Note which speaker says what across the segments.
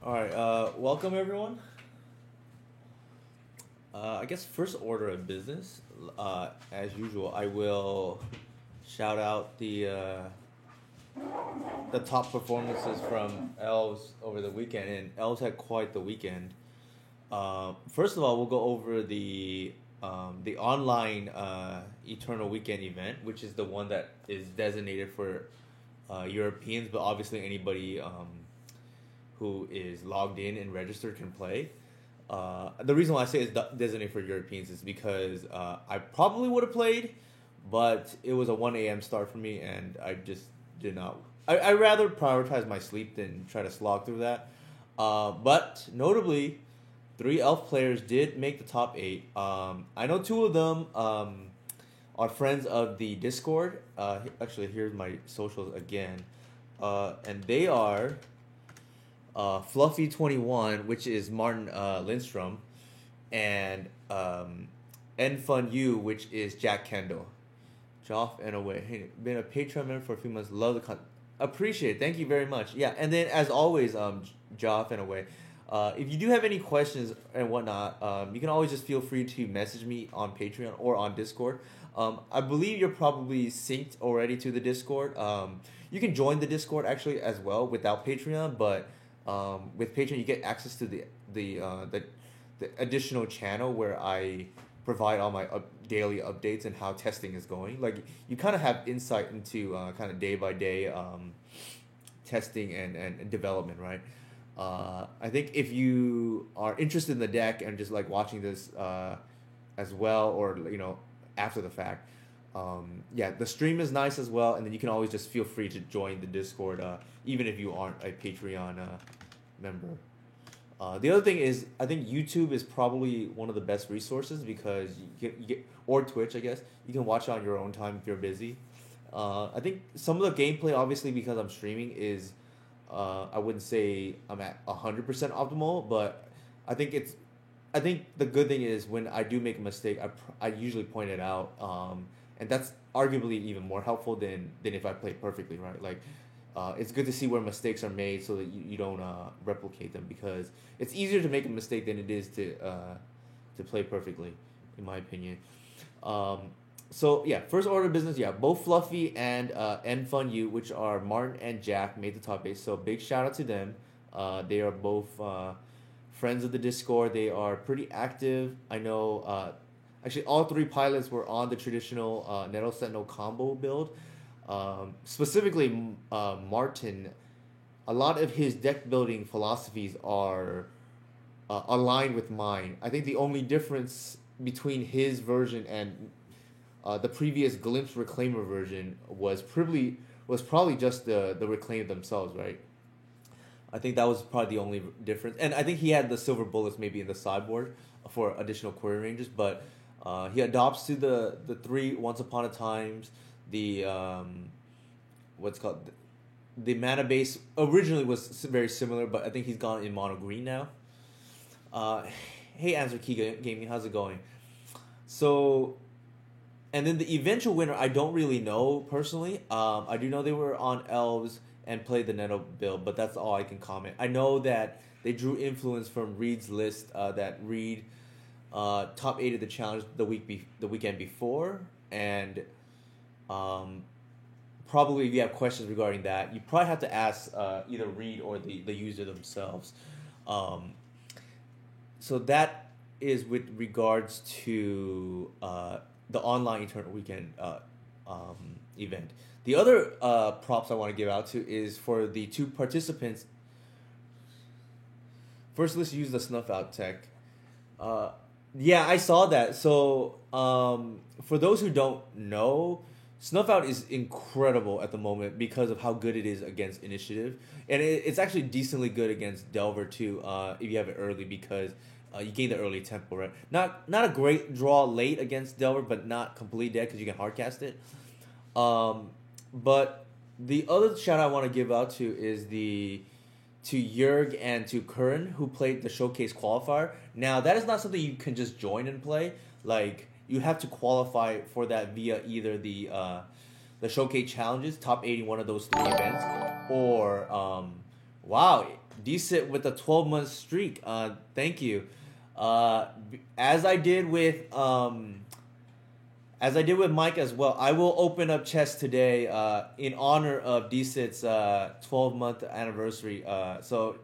Speaker 1: All right, welcome everyone. I guess first order of business, as usual, I will shout out the top performances from Elves over the weekend, and Elves had quite the weekend. First of all, we'll go over the online Eternal Weekend event, which is the one that is designated for Europeans, but obviously anybody who is logged in and registered can play. The reason why I say it's designated for Europeans is because I probably would have played, but it was a 1 a.m. start for me, and I just did not. I rather prioritize my sleep than try to slog through that. But notably, three elf players did make the top eight. I know two of them are friends of the Discord. Actually, here's my socials again, and they are Fluffy21, which is Martin Lindstrom, and NFunU, which is Jack Kendall. Joff and away. Hey, been a Patreon member for a few months. Love the content. Appreciate it. Thank you very much. Yeah, and then as always, Joff and away. If you do have any questions and whatnot, you can always just feel free to message me on Patreon or on Discord. I believe you're probably synced already to the Discord. You can join the Discord actually as well without Patreon, but with Patreon you get access to the additional channel where I provide all my daily updates and how testing is going. Like you kind of have insight into kind of day by day testing and development, right? I think if you are interested in the deck and just like watching this as well, or after the fact, yeah, the stream is nice as well, and then you can always just feel free to join the Discord, even if you aren't a Patreon member. The other thing is, I think YouTube is probably one of the best resources because you get or Twitch, I guess you can watch it on your own time if you're busy. I think some of the gameplay, obviously, because I'm streaming, is I wouldn't say I'm at 100% optimal, but I think it's. I think the good thing is when I do make a mistake, I usually point it out, and that's arguably even more helpful than if I play perfectly, right? Like, it's good to see where mistakes are made so that you don't replicate them, because it's easier to make a mistake than it is to play perfectly, in my opinion. So yeah, first order of business, yeah, both Fluffy and NFunU, which are Martin and Jack, made the top eight. So big shout out to them. They are both friends of the Discord. They are pretty active. I know. Actually, all three pilots were on the traditional Nettle Sentinel combo build. Specifically, Martin. A lot of his deck building philosophies are aligned with mine. I think the only difference between his version and the previous Glimpse Reclaimer version was probably just the Reclaim themselves, right? I think that was probably the only difference, and I think he had the silver bullets maybe in the sideboard for additional query ranges, but he adopts to the three Once Upon a Times, the what's called the mana base originally was very similar, but I think he's gone in mono green now. Hey, Answer Key Gaming, how's it going? So, and then the eventual winner, I don't really know personally. I do know they were on Elves and played the Netto build, but that's all I can comment. I know that they drew influence from Reed's list. That Reed top 8 of the challenge the weekend before, and probably if you have questions regarding that, you probably have to ask either Reed or the user themselves. So that is with regards to the online Eternal Weekend event. The other props I want to give out to is for the two participants. First, let's use the Snuff Out tech. Yeah, I saw that. So, for those who don't know, Snuff Out is incredible at the moment because of how good it is against Initiative. And it's actually decently good against Delver too, if you have it early, because you gain the early tempo, right? Not a great draw late against Delver, but not completely dead because you can hardcast it. But the other shout I want to give out to is to Jurg and to Curran, who played the Showcase Qualifier. Now, that is not something you can just join and play. Like, you have to qualify for that via either the Showcase Challenges, top 81 of those three events, or, wow, decent with a 12-month streak. Thank you. Uh, as I did with Mike as well, I will open up chess today in honor of DCIT's 12-month anniversary. So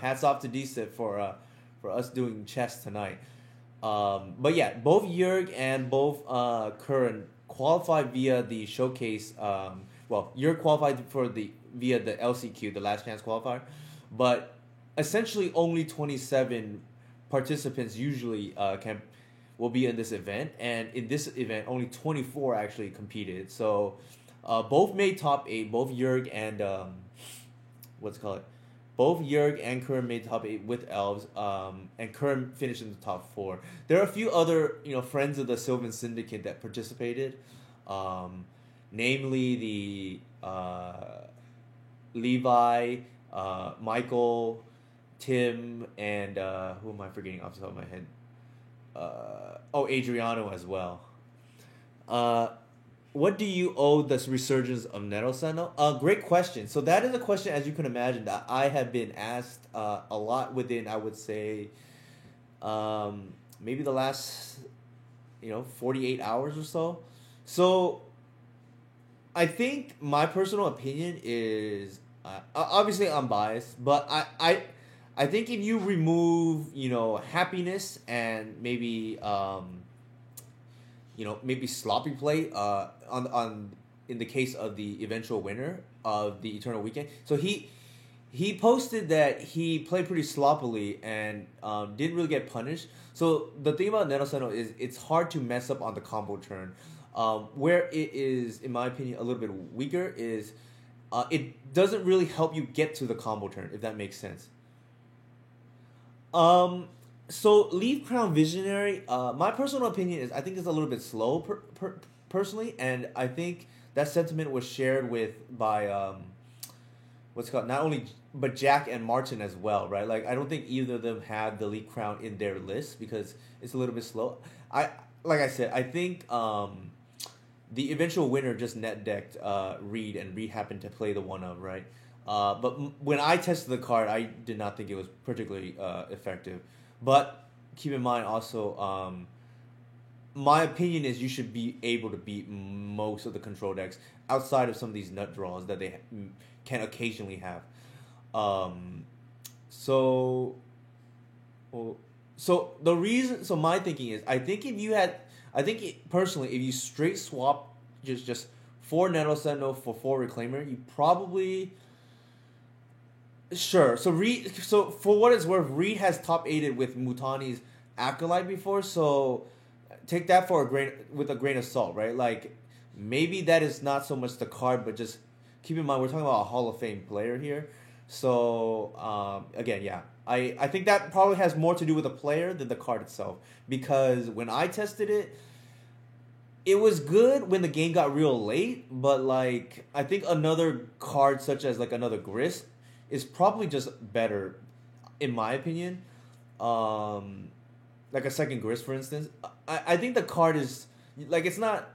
Speaker 1: hats off to DCIT for us doing chess tonight. But yeah, both Jurg and both Curran qualified via the showcase. Well, Jurg qualified via the LCQ, the last chance qualifier, but essentially only 27 participants usually will be in this event, and in this event only 24 actually competed. So both made top 8. Both Jurg and what's it called? Both Jurg and Curran made top 8 with elves, and Curran finished in the top 4. There are a few other friends of the Sylvan Syndicate that participated, namely the Levi, Michael, Tim, and who am I forgetting off the top of my head? Adriano as well. What do you owe this resurgence of Neto Senno? Great question. So that is a question, as you can imagine, that I have been asked a lot within, I would say, maybe the last 48 hours or so. So I think my personal opinion is, obviously I'm biased, but I think if you remove happiness and maybe maybe sloppy play on in the case of the eventual winner of the Eternal Weekend. So he posted that he played pretty sloppily and didn't really get punished. So the thing about Neto Senno is it's hard to mess up on the combo turn. Where it is, in my opinion, a little bit weaker is it doesn't really help you get to the combo turn, if that makes sense. So Leaf Crown Visionary, my personal opinion is I think it's a little bit slow personally, and I think that sentiment was shared by what's it called, not only but Jack and Martin as well, right? Like I don't think either of them have the Leaf Crown in their list because it's a little bit slow. Like I said, I think the eventual winner just net decked Reed, and Reed happened to play the 1-of, right? But when I tested the card, I did not think it was particularly effective. But keep in mind also, my opinion is you should be able to beat most of the control decks outside of some of these nut draws that they can occasionally have. So the reason, so my thinking is, personally, if you straight swap just 4 Neto Senno for 4 Reclaimer, you probably. Sure. So for what it's worth, Reed has top 8'd with Mutani's Acolyte before, so take that with a grain of salt, right? Like maybe that is not so much the card, but just keep in mind we're talking about a Hall of Fame player here. So again, yeah, I think that probably has more to do with the player than the card itself, because when I tested it, it was good when the game got real late, but like I think another card such as like another Grist is probably just better, in my opinion. Like a second Grist, for instance. I think the card is like it's not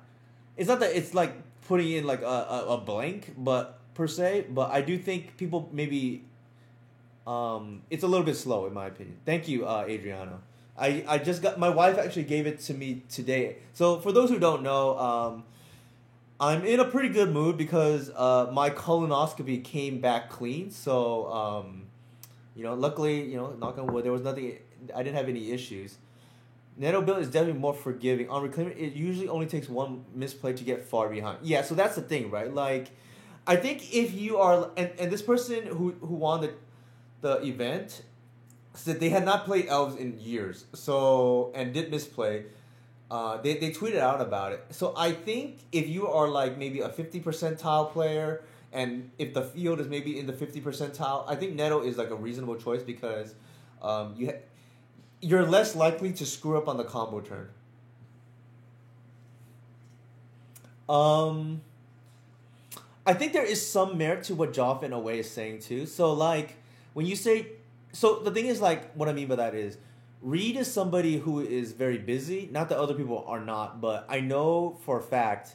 Speaker 1: that it's like putting in like a blank, but per se. But I do think people maybe it's a little bit slow, in my opinion. Thank you, Adriano. I just got, my wife actually gave it to me today. So for those who don't know, I'm in a pretty good mood because my colonoscopy came back clean. So, luckily, knock on wood, there was nothing. I didn't have any issues. Neto build is definitely more forgiving. On Reclaimer, it usually only takes one misplay to get far behind. Yeah, so that's the thing, right? Like, I think if you are, and this person who won the event said they had not played elves in years, so, and did misplay. They tweeted out about it. So I think if you are like maybe a 50 percentile player, and if the field is maybe in the 50 percentile, I think Neto is like a reasonable choice because you're less likely to screw up on the combo turn. I think there is some merit to what Joff in a way is saying too. So like when you say, so the thing is like what I mean by that is Reed is somebody who is very busy. Not that other people are not, but I know for a fact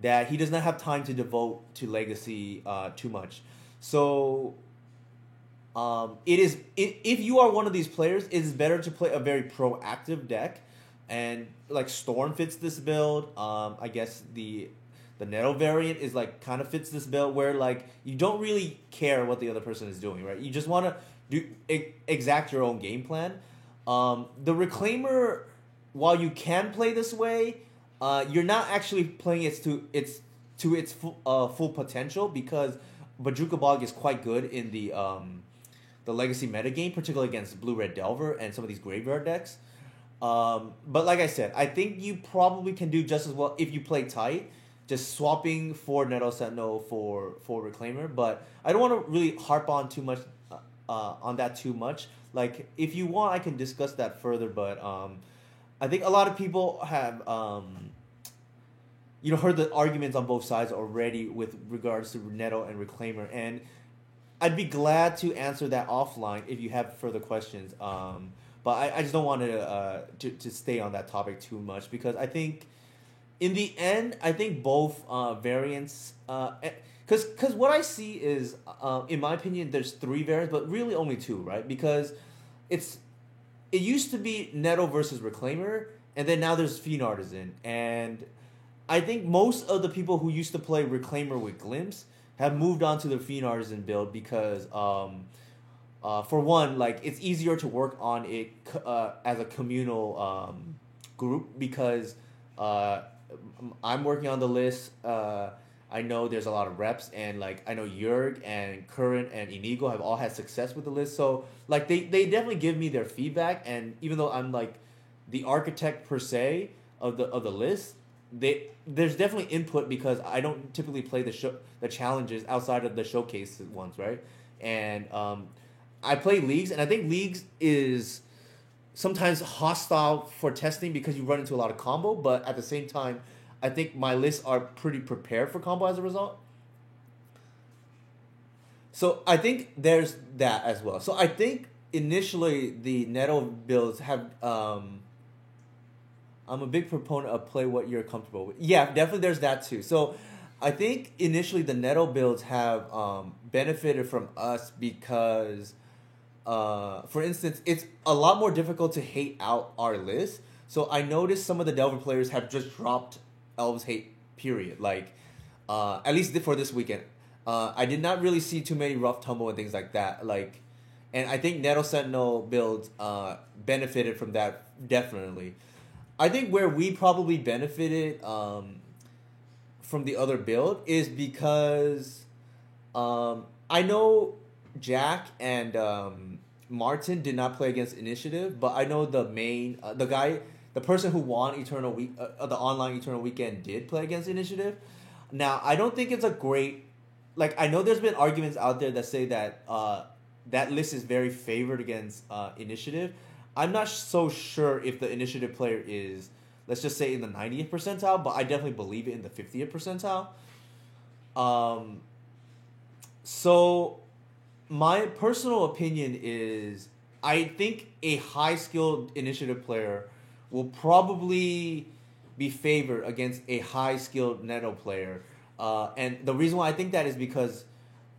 Speaker 1: that he does not have time to devote to Legacy too much. So If you are one of these players, it is better to play a very proactive deck, and like Storm fits this build. I guess the Neto variant is like kind of fits this build where like you don't really care what the other person is doing, right? You just want to exact your own game plan. The Reclaimer, while you can play this way, you're not actually playing it to its full potential because Bojuka Bog is quite good in the Legacy metagame, particularly against Blue Red Delver and some of these graveyard decks. But like I said, I think you probably can do just as well if you play tight, just swapping for Neto Sentinel for Reclaimer. But I don't want to really harp on too much on that too much. Like if you want, I can discuss that further. But I think a lot of people have heard the arguments on both sides already with regards to Neto and Reclaimer, and I'd be glad to answer that offline if you have further questions. But I just don't want to stay on that topic too much because I think in the end, I think both variants, because what I see is, in my opinion, there's 3 variants, but really only 2, right? Because it used to be Neto versus Reclaimer, and then now there's Fiend Artisan, and I think most of the people who used to play Reclaimer with Glimpse have moved on to the Fiend Artisan build because, for one, like it's easier to work on it as a communal group because I'm working on the list. I know there's a lot of reps, and like I know Jurg and Current and Inigo have all had success with the list. So like they definitely give me their feedback, and even though I'm like the architect per se of the list, there's definitely input because I don't typically play the challenges outside of the showcase ones, right? And I play leagues, and I think leagues is sometimes hostile for testing because you run into a lot of combo, but at the same time, I think my lists are pretty prepared for combo as a result. So I think there's that as well. So I think initially the Neto builds have I'm a big proponent of play what you're comfortable with. Yeah, definitely there's that too. So I think initially the Neto builds have benefited from us because, for instance, it's a lot more difficult to hate out our list. So I noticed some of the Delver players have just dropped Elves hate, period. Like, at least for this weekend. I did not really see too many rough tumble and things like that. Like, and I think Neto Sentinel builds benefited from that definitely. I think where we probably benefited from the other build is because I know Jack and Martin did not play against Initiative, but I know the main the person who won Eternal Week the online Eternal Weekend did play against Initiative. Now I don't think it's a great, like I know there's been arguments out there that say that that list is very favored against Initiative. I'm not so sure if the Initiative player is, let's just say, in the 90th percentile, but I definitely believe it in the 50th percentile. So my personal opinion is I think a high-skilled Initiative player will probably be favored against a high-skilled Neto player. And the reason why I think that is because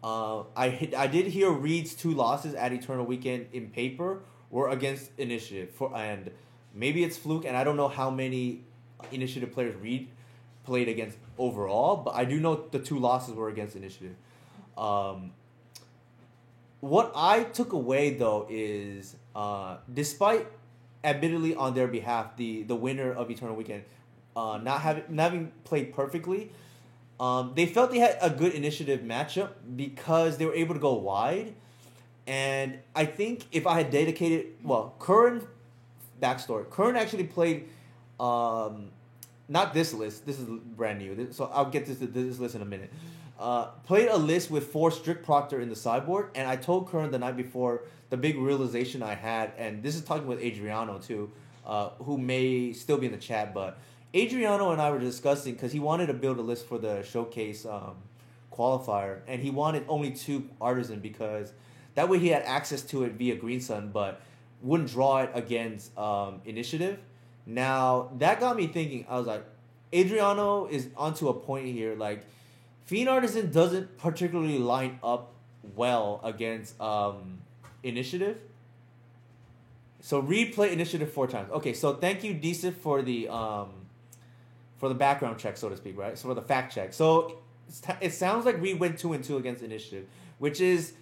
Speaker 1: I did hear Reed's 2 losses at Eternal Weekend in paper were against Initiative, and maybe it's fluke, and I don't know how many Initiative players Reed played against overall, but I do know the 2 losses were against Initiative. What I took away though is, despite admittedly on their behalf, the winner of Eternal Weekend not having played perfectly, they felt they had a good Initiative matchup because they were able to go wide. And I think if I had dedicated, Curran, backstory. Curran actually played, not this list. This is brand new, so I'll get to this list in a minute. Played a list with 4 Strict Proctor in the sideboard, and I told Curran the night before the big realization I had, and this is talking with Adriano too, who may still be in the chat, but Adriano and I were discussing because he wanted to build a list for the showcase qualifier, and he wanted only 2 Artisan because that way he had access to it via Green Sun, but wouldn't draw it against Initiative. Now, that got me thinking. I was like, Adriano is onto a point here. Like, Fiend Artisan doesn't particularly line up well against initiative. So Reed played initiative 4 times. Okay, so thank you, Decent, for the background check, so to speak, right? So for the fact check. So it sounds like Reed went 2-2 against initiative, which is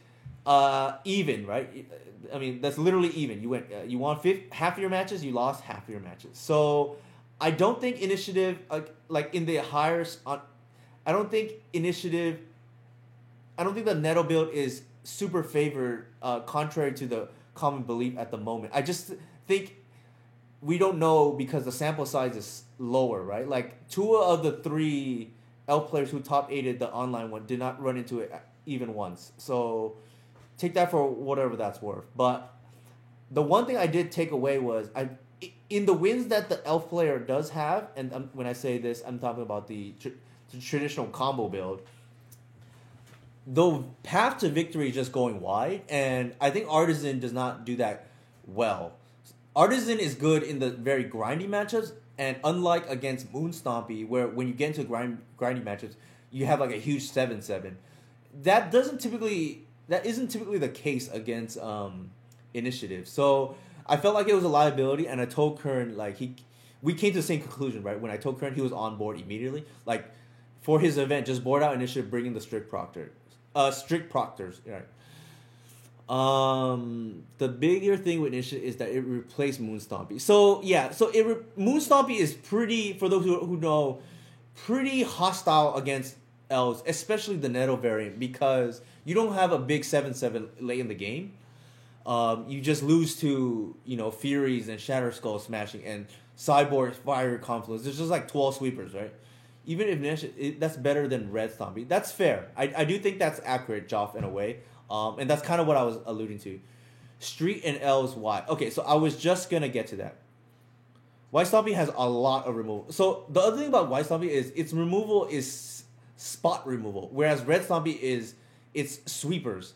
Speaker 1: even, right? I mean, that's literally even. You won half of your matches, you lost half of your matches. So I don't think initiative like in the higher I don't think initiative. I don't think the Neto build is super favored, contrary to the common belief at the moment. I just think we don't know because the sample size is lower, right? Like 2 of the 3 elf players who top 8'd the online one did not run into it even once. So take that for whatever that's worth. But the one thing I did take away was in the wins that the elf player does have, and when I say this, I'm talking about the traditional combo build. The path to victory is just going wide, and I think Artisan does not do that well. Artisan is good in the very grindy matchups, and unlike against Moonstompy, where when you get into grindy matchups, you have like a huge 7-7. That isn't typically the case against Initiative. So I felt like it was a liability, and I told Kern we came to the same conclusion, right? When I told Kern, he was on board immediately. Like for his event, just board out Initiative, bringing the strict proctors, right? The bigger thing with Initiative is that it replaced Moonstompy. So yeah, Moonstompy is pretty, for those who know, pretty hostile against elves, especially the Neto variant, because you don't have a big 7-7 late in the game. You just lose to Furies and Shatter Skull smashing and sideboard Fire Confluence. There's just like 12 sweepers, right? Even if that's better than Red Stompy. That's fair. I do think that's accurate, Joff, in a way. And that's kind of what I was alluding to. Street and Elves, why? Okay, so I was just going to get to that. White Stompy has a lot of removal. So the other thing about White Stompy is its removal is spot removal, whereas Red Stompy is its sweepers.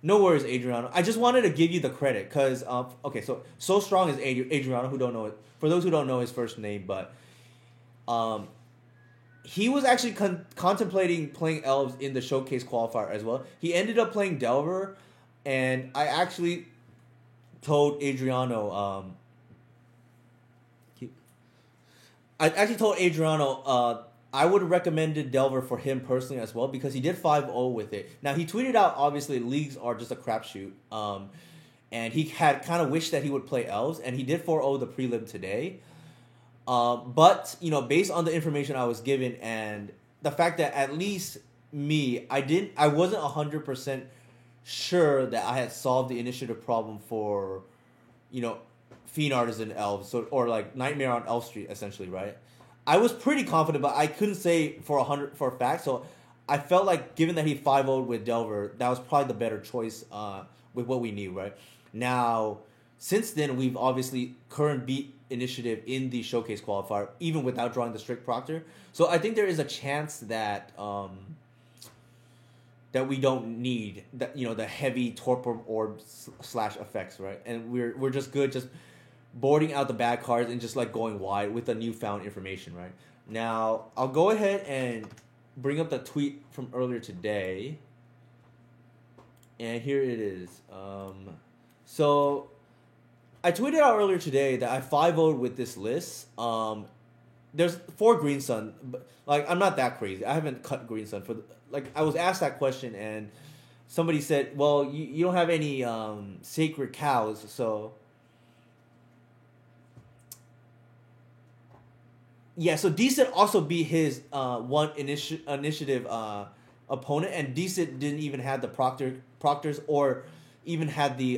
Speaker 1: No worries, Adriano. I just wanted to give you the credit because, okay, so strong is Adriano, who don't know it. For those who don't know his first name, but he was actually contemplating playing Elves in the Showcase qualifier as well. He ended up playing Delver, and I actually told Adriano, I would have recommended Delver for him personally as well because he did 5-0 with it. Now, he tweeted out, obviously, leagues are just a crapshoot. And he had kind of wished that he would play Elves, and he did 4-0 the prelim today. But, based on the information I was given and the fact that at least me, I wasn't 100% sure that I had solved the initiative problem for, Fiend Artisan Elves, or like Nightmare on Elf Street, essentially, right? I was pretty confident, but I couldn't say for a fact. So I felt like, given that he 5-0'd with Delver, that was probably the better choice with what we need, right? Now, since then, we've obviously current beat Initiative in the Showcase qualifier, even without drawing the strict proctor. So I think there is a chance that that we don't need that, the heavy torpor orb / effects, right? And we're just good, just boarding out the bad cards and just like going wide with the newfound information, right? Now, I'll go ahead and bring up the tweet from earlier today. And here it is. So I tweeted out earlier today that I 5-0'd with this list. There's 4 Green Sun, but like I'm not that crazy. I haven't cut Green Sun I was asked that question and somebody said, "Well, you don't have any sacred cows, so." Yeah, so Decent also beat his one initiative opponent, and Decent didn't even have the proctors or even had the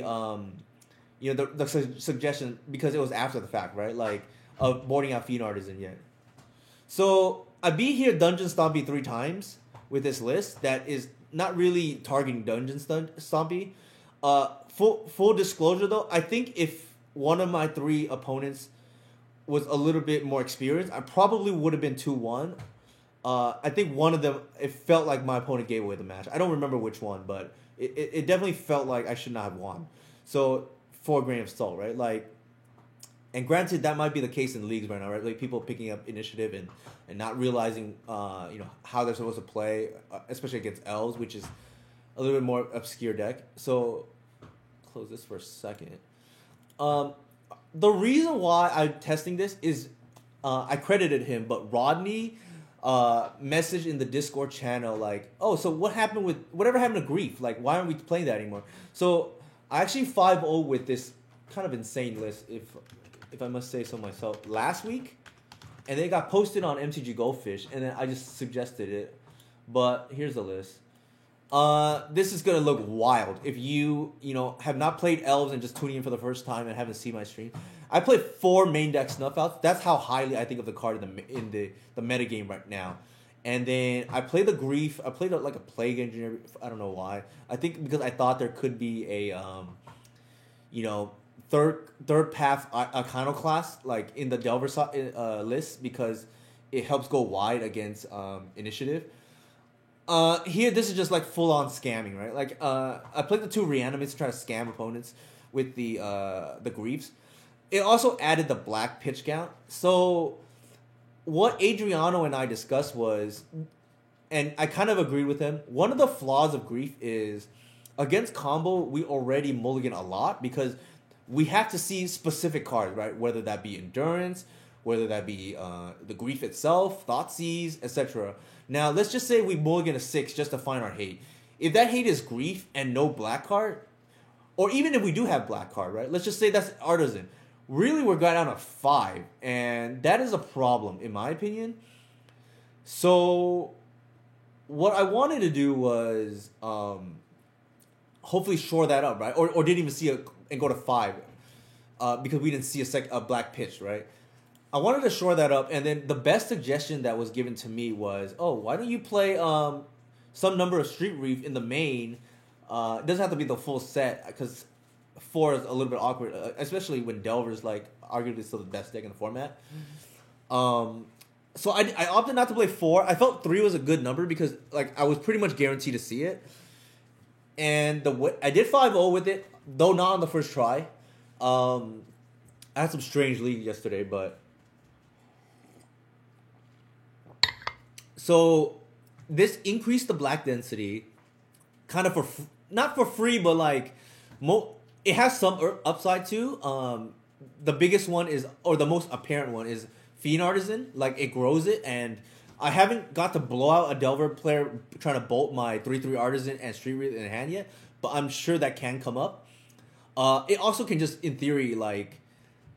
Speaker 1: the suggestion because it was after the fact, right? Like of boarding out Fiend Artisan yet. So I beat here Dungeon Stompy 3 times with this list that is not really targeting Dungeon Stompy. Full disclosure though, I think if one of my 3 opponents was a little bit more experienced, I probably would have been 2-1. I think one of them, it felt like my opponent gave away the match. I don't remember which one, but it definitely felt like I should not have won. So, for a grain of salt, right? Like, and granted, that might be the case in leagues right now, right? Like, people picking up initiative and not realizing, how they're supposed to play, especially against elves, which is a little bit more obscure deck. So, close this for a second. The reason why I'm testing this is I credited him, but Rodney messaged in the Discord channel like, oh, so whatever happened to Grief? Like, why aren't we playing that anymore? So I actually 5-0 with this kind of insane list, if I must say so myself, last week. And then it got posted on MTG Goldfish, and then I just suggested it. But here's the list. This is gonna look wild if you have not played Elves and just tuning in for the first time and haven't seen my stream. I played 4 main deck snuff outs. That's how highly I think of the card in the meta game right now. And then I played the Grief. I played like a Plague Engineer. I don't know why. I think because I thought there could be a third path iconoclast like in the Delver list because it helps go wide against initiative. Here, this is just like full on scamming, right? Like, I played the 2 reanimates to try to scam opponents with the Griefs. It also added the black pitch count. So, what Adriano and I discussed was, and I kind of agreed with him, one of the flaws of Grief is against combo, we already mulligan a lot because we have to see specific cards, right? Whether that be Endurance, whether that be the Grief itself, Thoughtseize, etc. Now, let's just say we mulligan a 6 just to find our hate. If that hate is Grief and no black card, or even if we do have black card, right? Let's just say that's Artisan. Really, we're going down to 5, and that is a problem, in my opinion. So, what I wanted to do was hopefully shore that up, right? Or didn't even see it and go to 5 because we didn't see a black pitch, right? I wanted to shore that up, and then the best suggestion that was given to me was, oh, why don't you play some number of Street Reef in the main? It doesn't have to be the full set, because 4 is a little bit awkward, especially when Delver's like arguably still the best deck in the format. So I opted not to play 4. I felt 3 was a good number because like I was pretty much guaranteed to see it. And I did 5-0 with it, though not on the first try. I had some strange league yesterday, but... So, this increased the black density, kind of not for free, but like, it has some upside too. The biggest one is, or the most apparent one is Fiend Artisan. Like, it grows it, and I haven't got to blow out a Delver player trying to bolt my 3/3 Artisan and Street Reef in hand yet, but I'm sure that can come up. It also can just, in theory, like,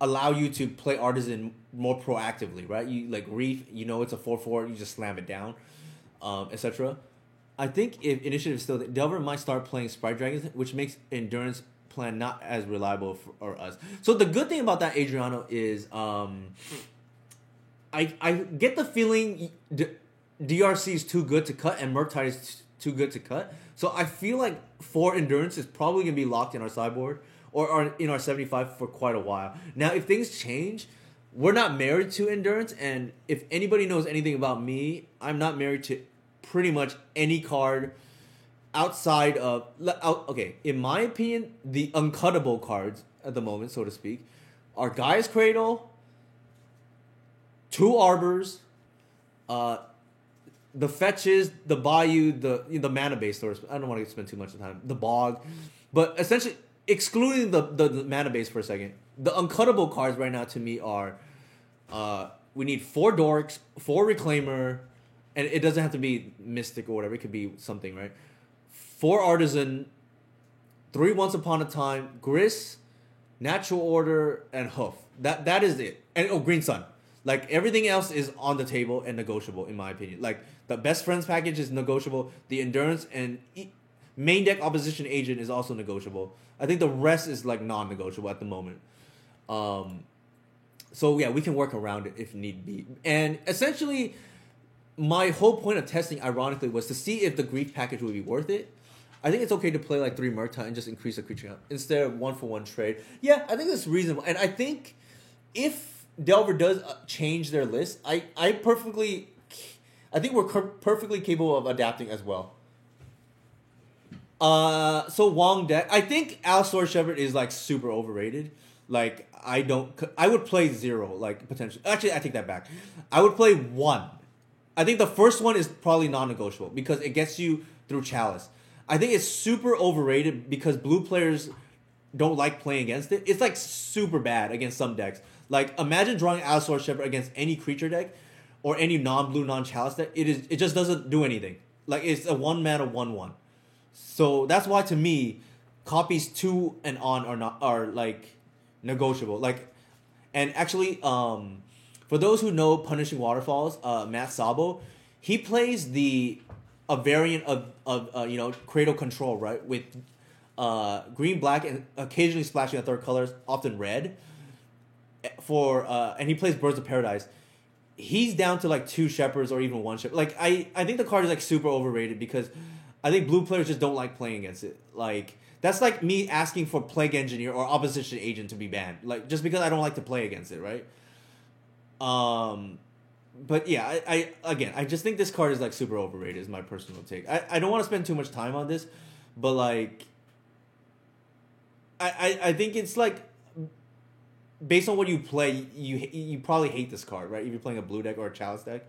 Speaker 1: allow you to play Artisan more proactively, right? You like Reef, it's a 4/4, you just slam it down, etc. I think if Initiative is still there, Delver might start playing Sprite Dragons, which makes Endurance plan not as reliable for us. So the good thing about that, Adriano, is I get the feeling DRC is too good to cut and Murktide is too good to cut. So I feel like 4 Endurance is probably going to be locked in our sideboard or in our 75 for quite a while. Now, if things change, we're not married to Endurance, and if anybody knows anything about me, I'm not married to pretty much any card outside of... Okay, in my opinion, the uncuttable cards at the moment, so to speak, are Gaia's Cradle, 2 Arbors, the Fetches, the Bayou, the mana-based source. I don't want to spend too much time. The Bog. But essentially, excluding the mana-base for a second, the uncuttable cards right now to me are... we need 4 Dorks, 4 Reclaimer, and it doesn't have to be Mystic or whatever. It could be something, right? 4 Artisan, 3 Once Upon a Time, Gris, Natural Order, and Hoof. That is it. And Green Sun. Like, everything else is on the table and negotiable, in my opinion. Like, the Best Friends package is negotiable. The Endurance and main deck Opposition Agent is also negotiable. I think the rest is, like, non-negotiable at the moment. So, yeah, we can work around it if need be. And essentially, my whole point of testing, ironically, was to see if the Grief package would be worth it. I think it's okay to play, like, 3 Murktide and just increase the creature count instead of 1-for-1 trade. Yeah, I think that's reasonable. And I think if Delver does change their list, I think we're perfectly capable of adapting as well. So Wong deck, I think Allosaurus Shepherd is like super overrated. Like, I would play 0, like, potentially. Actually, I take that back. I would play 1. I think the first one is probably non-negotiable because it gets you through Chalice. I think it's super overrated because blue players don't like playing against it, it's like super bad against some decks. Like imagine drawing Allosaurus Shepherd against any creature deck or any non-blue non-chalice deck. It just doesn't do anything. Like it's a 1-mana 1/1. So that's why to me, copies 2 and on are like negotiable. Like, and actually, for those who know Punishing Waterfalls, Matt Sabo, he plays a variant of Cradle Control, right, with green, black, and occasionally splashing a third colors, often red. And he plays Birds of Paradise. He's down to like 2 shepherds or even 1 shepherd. Like I think the card is like super overrated because I think blue players just don't like playing against it. Like that's like me asking for Plague Engineer or Opposition Agent to be banned. Like just because I don't like to play against it, right? But yeah, I just think this card is like super overrated. Is my personal take. I don't want to spend too much time on this, but like I think it's like based on what you play, you probably hate this card, right? If you're playing a blue deck or a chalice deck,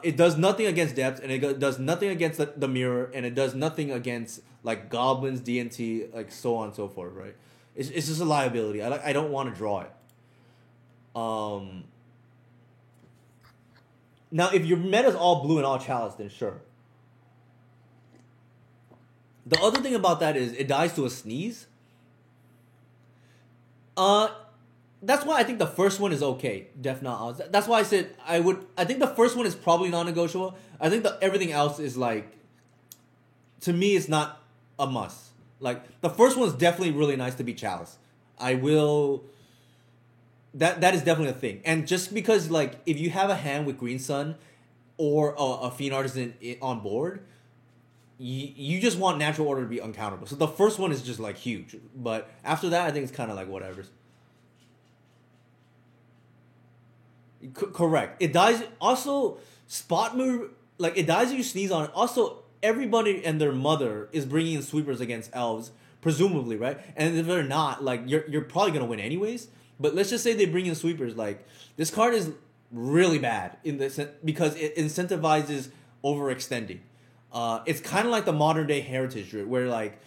Speaker 1: it does nothing against depth, and it does nothing against the mirror, and it does nothing against like goblins, DNT, like so on and so forth, right? It's just a liability. I don't want to draw it. Now if your meta's all blue and all chalice, then sure. The other thing about that is it dies to a sneeze. That's why I think the first one is okay. Def not odds. That's why I said I think the first one is probably non-negotiable. I think everything else is like, to me, it's not a must. Like the first one is definitely really nice to be chalice. I will. That is definitely a thing. And just because like if you have a hand with Green Sun or a Fiend Artisan on board, you just want Natural Order to be uncounterable. So the first one is just like huge. But after that, I think it's kind of like whatever. Correct. It dies. Also, spot move, like it dies if you sneeze on it. Also, everybody and their mother is bringing in sweepers against elves, presumably, right? And if they're not, like you're probably gonna win anyways. But let's just say they bring in sweepers. Like this card is really bad because it incentivizes overextending. It's kind of like the modern day Heritage Druid, where like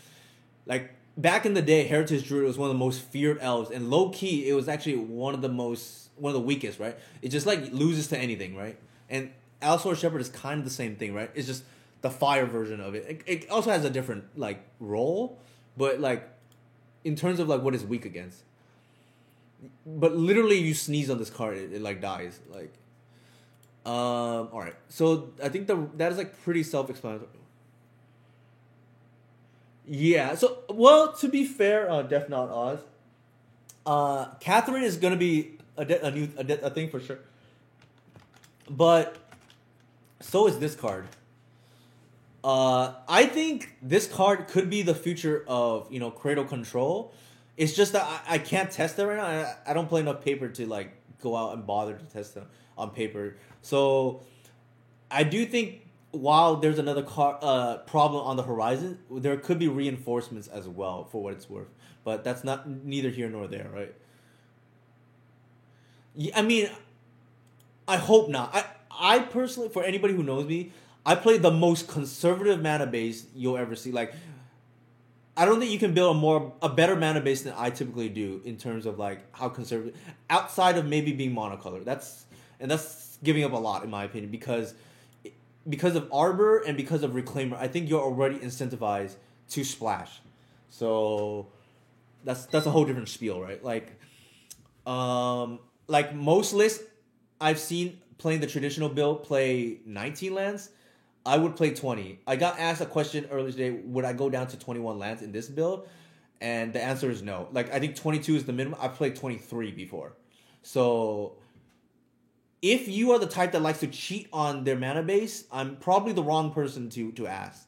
Speaker 1: back in the day, Heritage Druid was one of the most feared elves, and low key, it was actually one of the weakest, right? It just like loses to anything, right? And Allosaurus Shepherd is kind of the same thing, right? It's just the fire version of it. It also has a different like role, but like in terms of like what it's weak against. But literally, you sneeze on this card, it like dies. Like, all right. So I think that is like pretty self-explanatory. Yeah. So well, to be fair, Def Not Oz, Catherine is gonna be a thing for sure. But so is this card. I think this card could be the future of Cradle Control. It's just that I can't test it right now. I don't play enough paper to like go out and bother to test it on paper. So I do think while there's another problem on the horizon, there could be reinforcements as well for what it's worth. But that's neither here nor there, right? I mean, I hope not. I personally, for anybody who knows me, I play the most conservative mana base you'll ever see. Like, I don't think you can build a better mana base than I typically do in terms of like how conservative, outside of maybe being monocolor. That's giving up a lot in my opinion because of Arbor and because of Reclaimer. I think you're already incentivized to splash, so that's a whole different spiel, right? Like most lists I've seen playing the traditional build play 19 lands. I would play 20. I got asked a question earlier today, would I go down to 21 lands in this build? And the answer is no. Like, I think 22 is the minimum. I've played 23 before. So, if you are the type that likes to cheat on their mana base, I'm probably the wrong person to ask.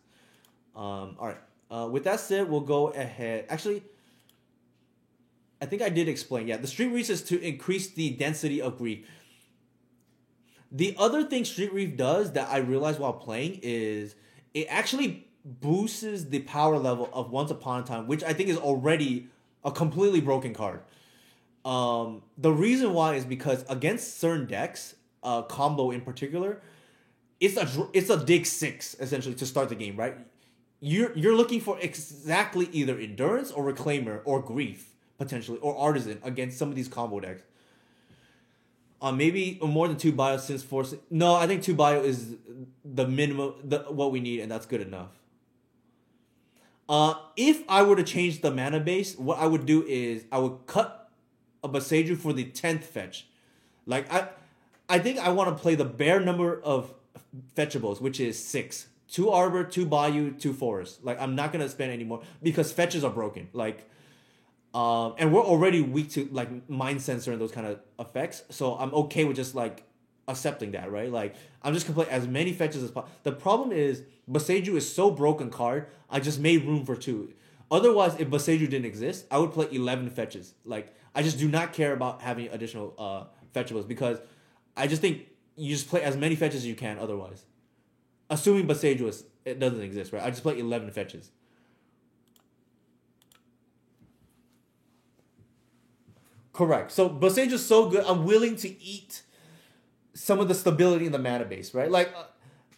Speaker 1: All right. With that said, we'll go ahead. Actually, I think I did explain. Yeah, the Street Reef is to increase the density of grief. The other thing Street Reef does that I realized while playing is it actually boosts the power level of Once Upon a Time, which I think is already a completely broken card. The reason why is because against certain decks, combo in particular, it's a dig 6 essentially to start the game, right? you're looking for exactly either endurance or reclaimer or grief potentially or artisan against some of these combo decks. Maybe more than two bio since force. No, I think two bio is the minimum, what we need, and that's good enough. If I were to change the mana base, what I would do is I would cut a Boseiju for the 10th fetch. Like I think I want to play the bare number of fetchables, which is 6. 2 Arbor, 2 Bayou, 2 Forest. Like I'm not gonna spend any more because fetches are broken. Like and we're already weak to like Mind Sensor and those kind of effects. So I'm okay with just like accepting that, right? Like I'm just gonna play as many fetches as possible. The problem is Boseiju is so broken card. I just made room for 2. Otherwise, if Boseiju didn't exist, I would play 11 fetches. Like I just do not care about having additional fetchables because I just think you just play as many fetches as you can. Otherwise, assuming Boseiju it doesn't exist, right? I just play 11 fetches. Correct. So Boseiju is so good. I'm willing to eat some of the stability in the mana base, right? Like,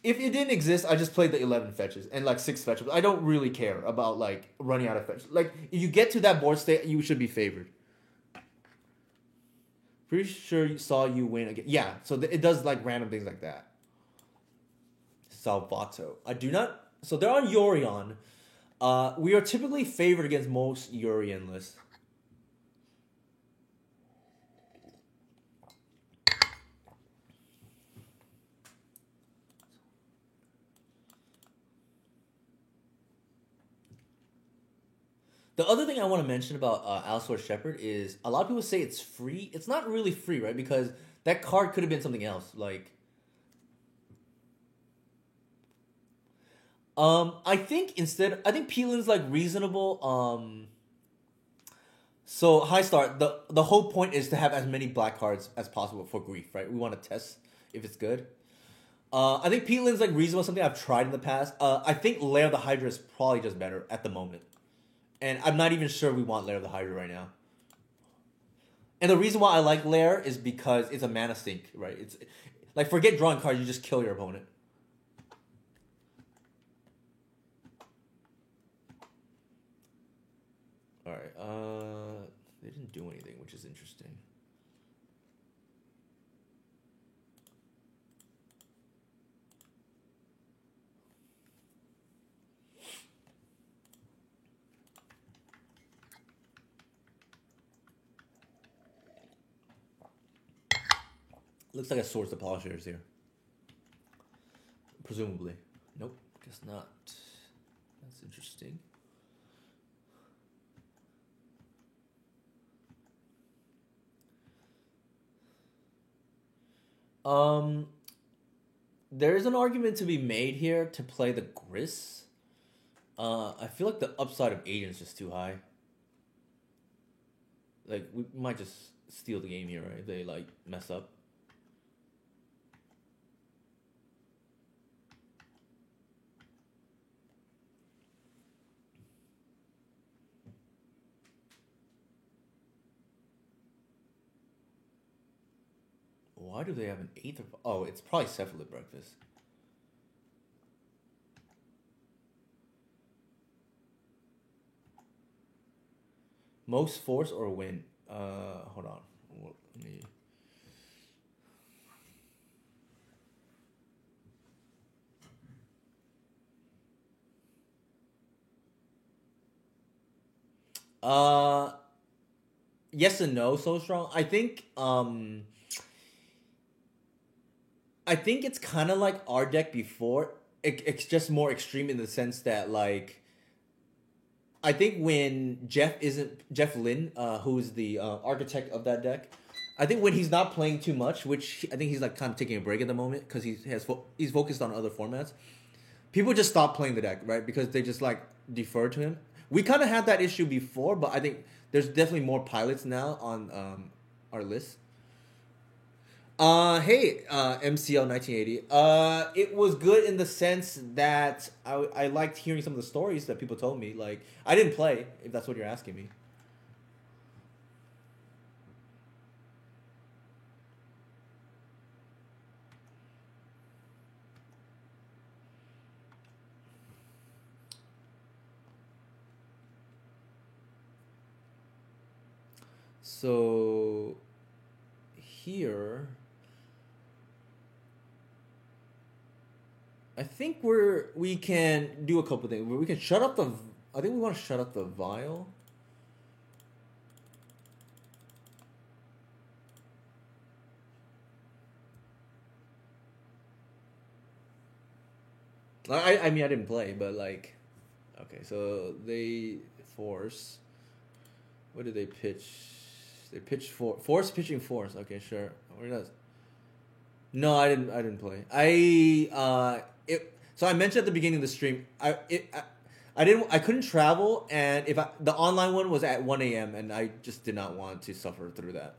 Speaker 1: if it didn't exist, I just played the 11 fetches and like 6 fetches. I don't really care about like running out of fetches. Like, if you get to that board state, you should be favored. Pretty sure you saw you win again. Yeah, so it does like random things like that. Salvato. I do not. So they're on Yorion. We are typically favored against most Yorion lists. The other thing I want to mention about Allosaur Shepherd is a lot of people say it's free. It's not really free, right? Because that card could have been something else. Like, I think Peelin's like reasonable. So High Star, the whole point is to have as many black cards as possible for grief, right? We want to test if it's good. I think Peelin's like reasonable, something I've tried in the past. I think Lair of the Hydra is probably just better at the moment. And I'm not even sure we want Lair of the Hydra right now. And the reason why I like Lair is because it's a mana sink, right? It's like forget drawing cards, you just kill your opponent. Alright, they didn't do anything, which is interesting. Looks like a Swords to Plowshares here. Presumably. Nope, guess not. That's interesting. There is an argument to be made here to play the Gris. I feel like the upside of Agent is just too high. Like, we might just steal the game here, right? If they, like, mess up. Why do they have an Aether? Oh, it's probably Cephalid Breakfast. Most force or win? Hold on. Let me... Yes and no, so strong. I think it's kind of like our deck before. It's just more extreme in the sense that like I think when Jeff Lynn, who's the architect of that deck, I think when he's not playing too much, which I think he's like kind of taking a break at the moment because he's focused on other formats. People just stop playing the deck, right? Because they just like defer to him. We kind of had that issue before, but I think there's definitely more pilots now on our list. Hey, MCL 1980. It was good in the sense that I liked hearing some of the stories that people told me. Like, I didn't play, if that's what you're asking me. So here, I think we can do a couple things. We can shut up the. I think we want to shut up the vial. I mean I didn't play, but like, okay, so they force. What did they pitch? They pitched force pitching force. Okay, sure. Where does? No, I didn't play. It. So I mentioned at the beginning of the stream. I didn't. I couldn't travel, and if the online one was at 1 a.m. and I just did not want to suffer through that.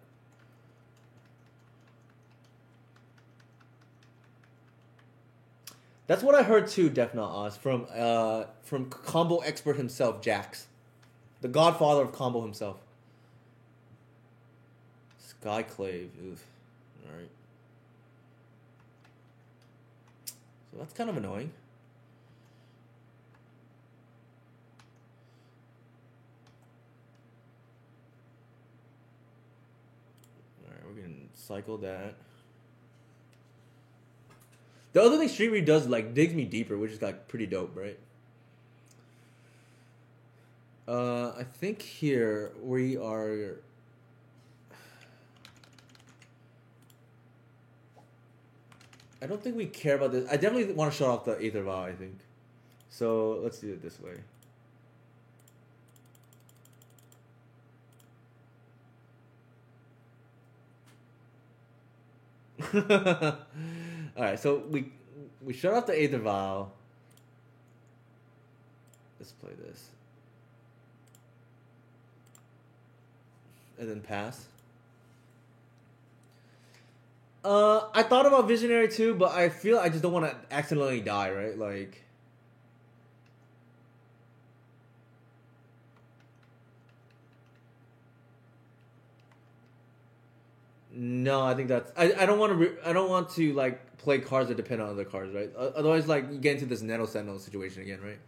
Speaker 1: That's what I heard too, Def Not Oz, from combo expert himself, Jax, the godfather of combo himself. Skyclave. Oof. All right. So that's kind of annoying. All right, we're gonna cycle that. The other thing Street Read does like digs me deeper, which is like pretty dope, right? I think here we are. I don't think we care about this. I definitely want to shut off the Aether Vial, I think. So let's do it this way. Alright, so we shut off the Aether Vial. Let's play this. And then pass. I thought about Visionary too, but I feel I just don't want to accidentally die, right? Like, no, I think that's I don't want to I don't want to like play cards that depend on other cards, right? Otherwise, like you get into this Nettle Sentinel situation again, right?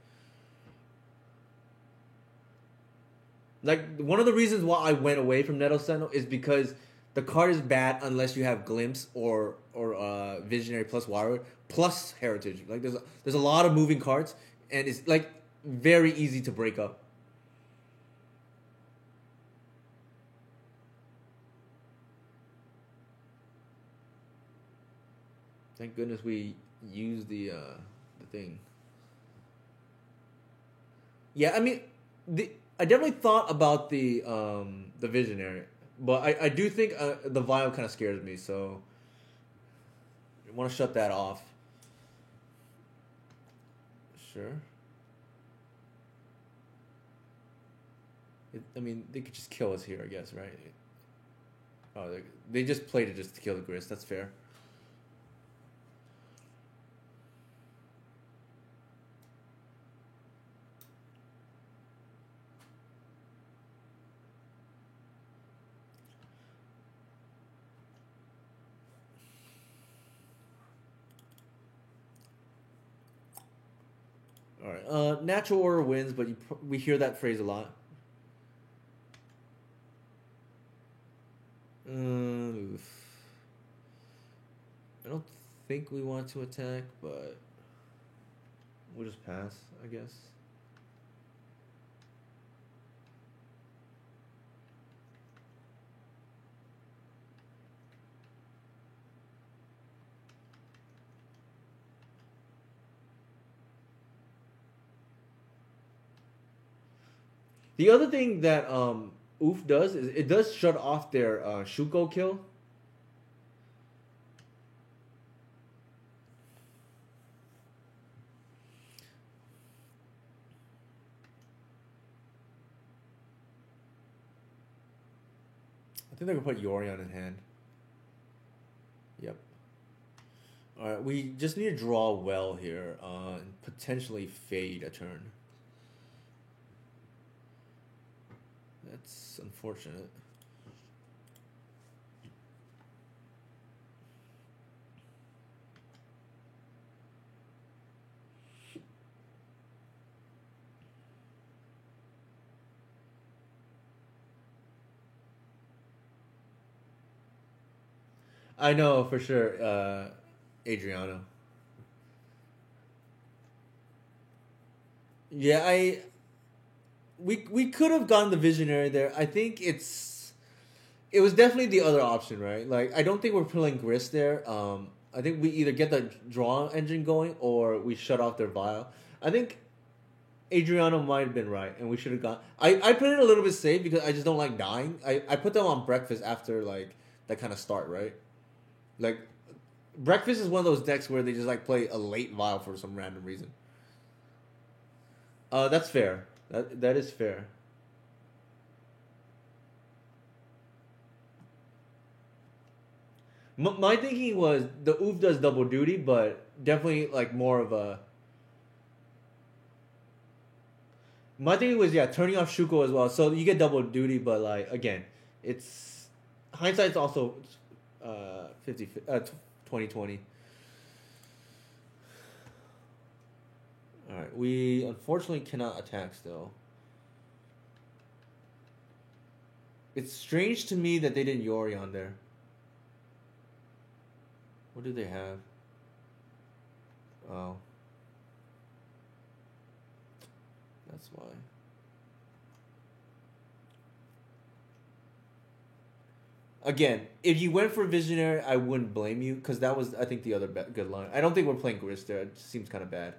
Speaker 1: Like one of the reasons why I went away from Nettle Sentinel is because the card is bad unless you have Glimpse or Visionary plus Wire plus Heritage. Like there's a lot of moving cards, and it's like very easy to break up. Thank goodness we used the thing. Yeah, I mean, I definitely thought about the Visionary, but I do think the Vial kind of scares me, so I want to shut that off. Sure. I mean, they could just kill us here, I guess, right? Oh, they just played it just to kill the Grist. That's fair. All right. Natural order wins, but we hear that phrase a lot. Oof. I don't think we want to attack, but we'll just pass, I guess. The other thing that Oof does is it does shut off their Shuko kill. I think they're gonna put Yorion in hand. Yep. All right, we just need to draw well here and potentially fade a turn. That's unfortunate. I know for sure. Adriano. Yeah, we could have gone the visionary there. I think it was definitely the other option, right? Like I don't think we're pulling Grist there. I think we either get the draw engine going or we shut off their vial. I think Adriano might have been right, and we should have gone. I put it a little bit safe because I just don't like dying. I put them on breakfast after like that kind of start, right? Like breakfast is one of those decks where they just like play a late vial for some random reason. That's fair. That is fair. My thinking was the oof does double duty, but definitely like more of a. My thinking was yeah, turning off Shuko as well, so you get double duty, but like again, it's hindsight's also 50 2020. All right, we unfortunately cannot attack still. It's strange to me that they didn't Yori on there. What do they have? Oh, that's why. Again, if you went for Visionary, I wouldn't blame you because that was, I think, the other good line. I don't think we're playing Grist there. It seems kind of bad.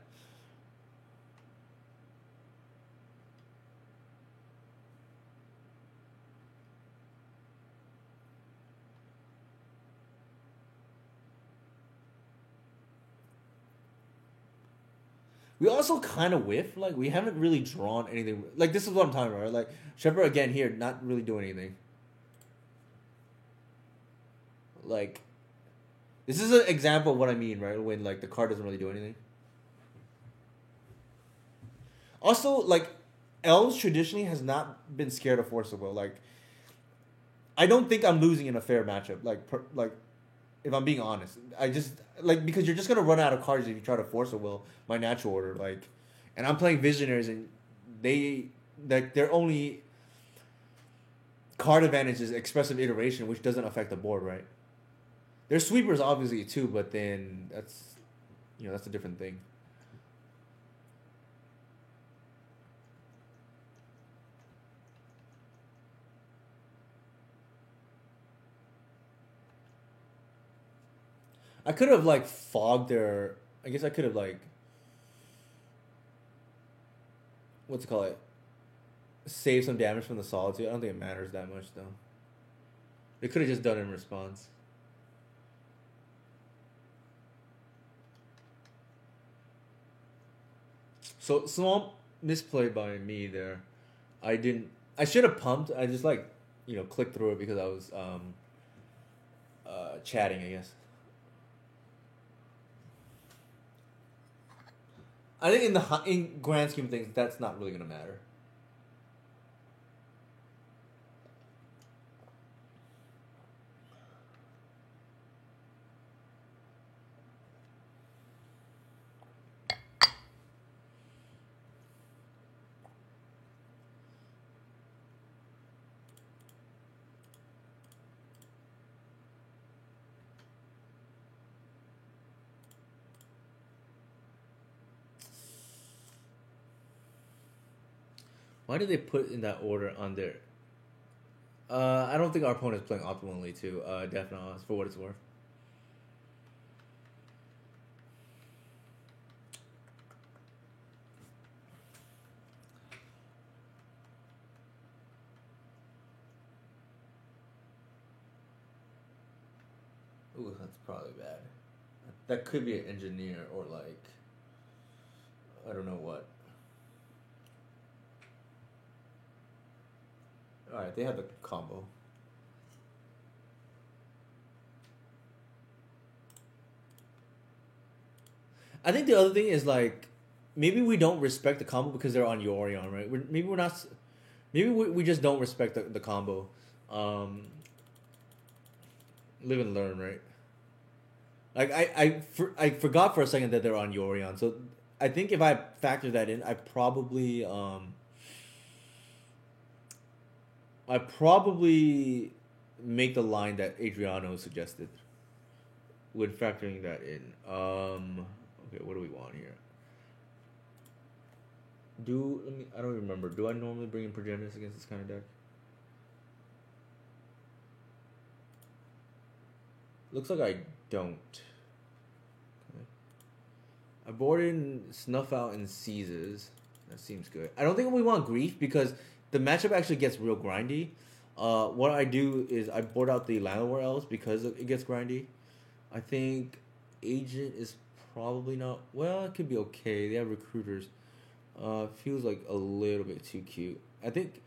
Speaker 1: We also kind of whiff. Like, we haven't really drawn anything. Like, this is what I'm talking about, right? Like, Shepard, again, here, not really doing anything. Like, this is an example of what I mean, right? When, like, the card doesn't really do anything. Also, like, Elves traditionally has not been scared of Force of Will. Like, I don't think I'm losing in a fair matchup. Like, if I'm being honest, I just like because you're just gonna run out of cards if you try to force a will. My natural order, like, and I'm playing Visionaries, and they like their only card advantage is expressive iteration, which doesn't affect the board, right? There's sweepers obviously too, but then that's a different thing. I could have like fogged their. I guess I could have like what's it called it save some damage from the solitude. I don't think it matters that much though. They could have just done it in response. So small misplay by me there. I didn't. I should have pumped. I just like clicked through it because I was chatting. I guess. I think in the in grand scheme of things, that's not really gonna matter. Why did they put in that order on there? I don't think our opponent is playing optimally too. Definitely, for what it's worth. Ooh, that's probably bad. That could be an engineer or like I don't know what. All right, they have the combo. I think the other thing is like maybe we don't respect the combo because they're on Yorion, right? Maybe we're not. Maybe we just don't respect the combo. Um, Live and learn, right? Like I forgot for a second that they're on Yorion. So I think if I factor that in, I probably make the line that Adriano suggested. with factoring that in. Okay, what do we want here? I don't remember. Do I normally bring in Progenitus against this kind of deck? Looks like I don't. Okay. I board in Snuff Out and Seizes. That seems good. I don't think we want Grief because the matchup actually gets real grindy. What I do is I board out the Llanowar Elves because it gets grindy. I think Agent is probably not... Well, it could be okay. They have Recruiters. Feels like a little bit too cute. I think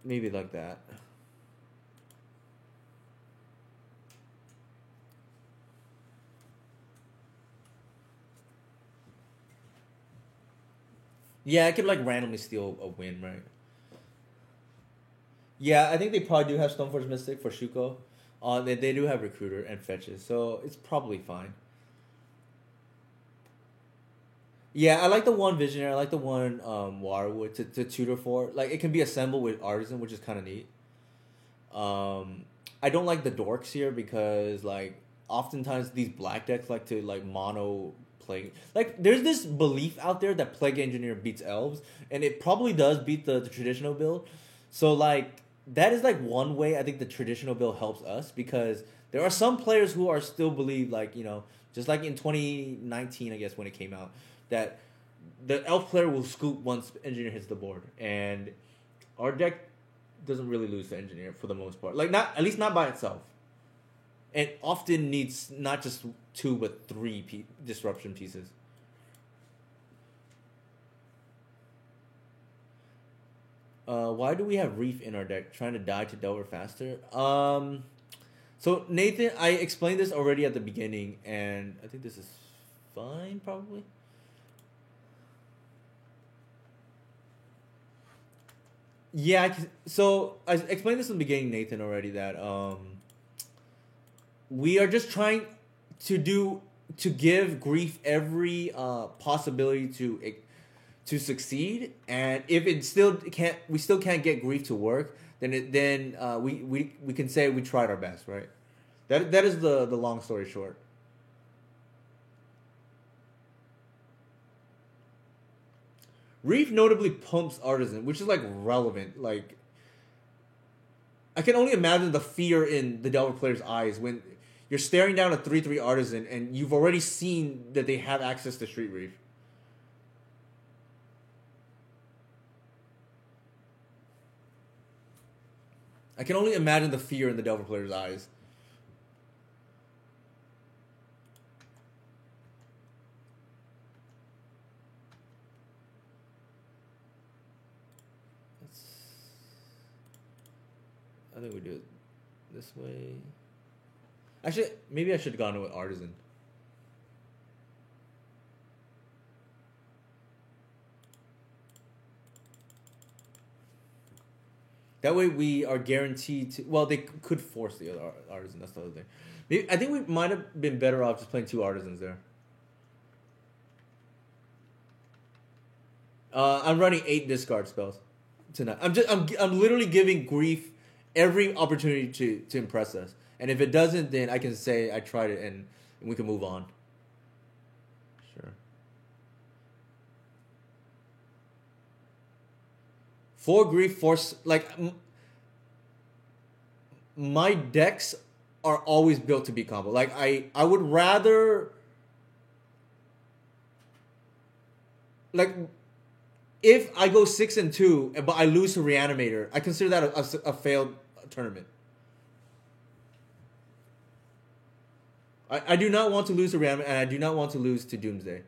Speaker 1: maybe like that. Yeah, I could like randomly steal a win, right? Yeah, I think they probably do have Stoneforge Mystic for Shuko. They do have Recruiter and Fetches, so it's probably fine. Yeah, I like the one Visionary. I like the one Waterwood to tutor for. Like, it can be assembled with Artisan, which is kind of neat. I don't like the Dorks here because, like, oftentimes these black decks like to, like, mono Plague. Like, there's this belief out there that Plague Engineer beats Elves, and it probably does beat the traditional build. So, like, that is, like, one way I think the traditional build helps us because there are some players who are still believe, like, you know, just like in 2019, I guess, when it came out, that the elf player will scoop once engineer hits the board, and our deck doesn't really lose to engineer for the most part. Like, not, at least not by itself. It often needs not just two but three disruption pieces. Why do we have Reef in our deck? Trying to die to Delver faster. So Nathan, I explained this already at the beginning, and I think this is fine, probably. Yeah, so I explained this in the beginning, Nathan, already, that we are just trying to give Grief every possibility to succeed, and if it still can't, we still can't get Grief to work, then we can say we tried our best, right? That is the long story short. Reef notably pumps Artisan, which is like relevant. Like, I can only imagine the fear in the Delver player's eyes when you're staring down a 3/3 Artisan and you've already seen that they have access to Street Reef. I can only imagine the fear in the Delver player's eyes. I think we do it this way. Actually, maybe I should have gone with Artisan. That way we are guaranteed to... Well, they could force the other Artisan. That's the other thing. Maybe, I think we might have been better off just playing two Artisans there. I'm running 8 discard spells tonight. I'm literally giving Grief every opportunity to impress us. And if it doesn't, then I can say I tried it and we can move on. Sure. 4 Grief, 4... Like, my decks are always built to be combo. Like, I would rather... Like, if I go 6-2, but I lose to Reanimator, I consider that a failed tournament. I do not want to lose to Reanimator, and I do not want to lose to Doomsday.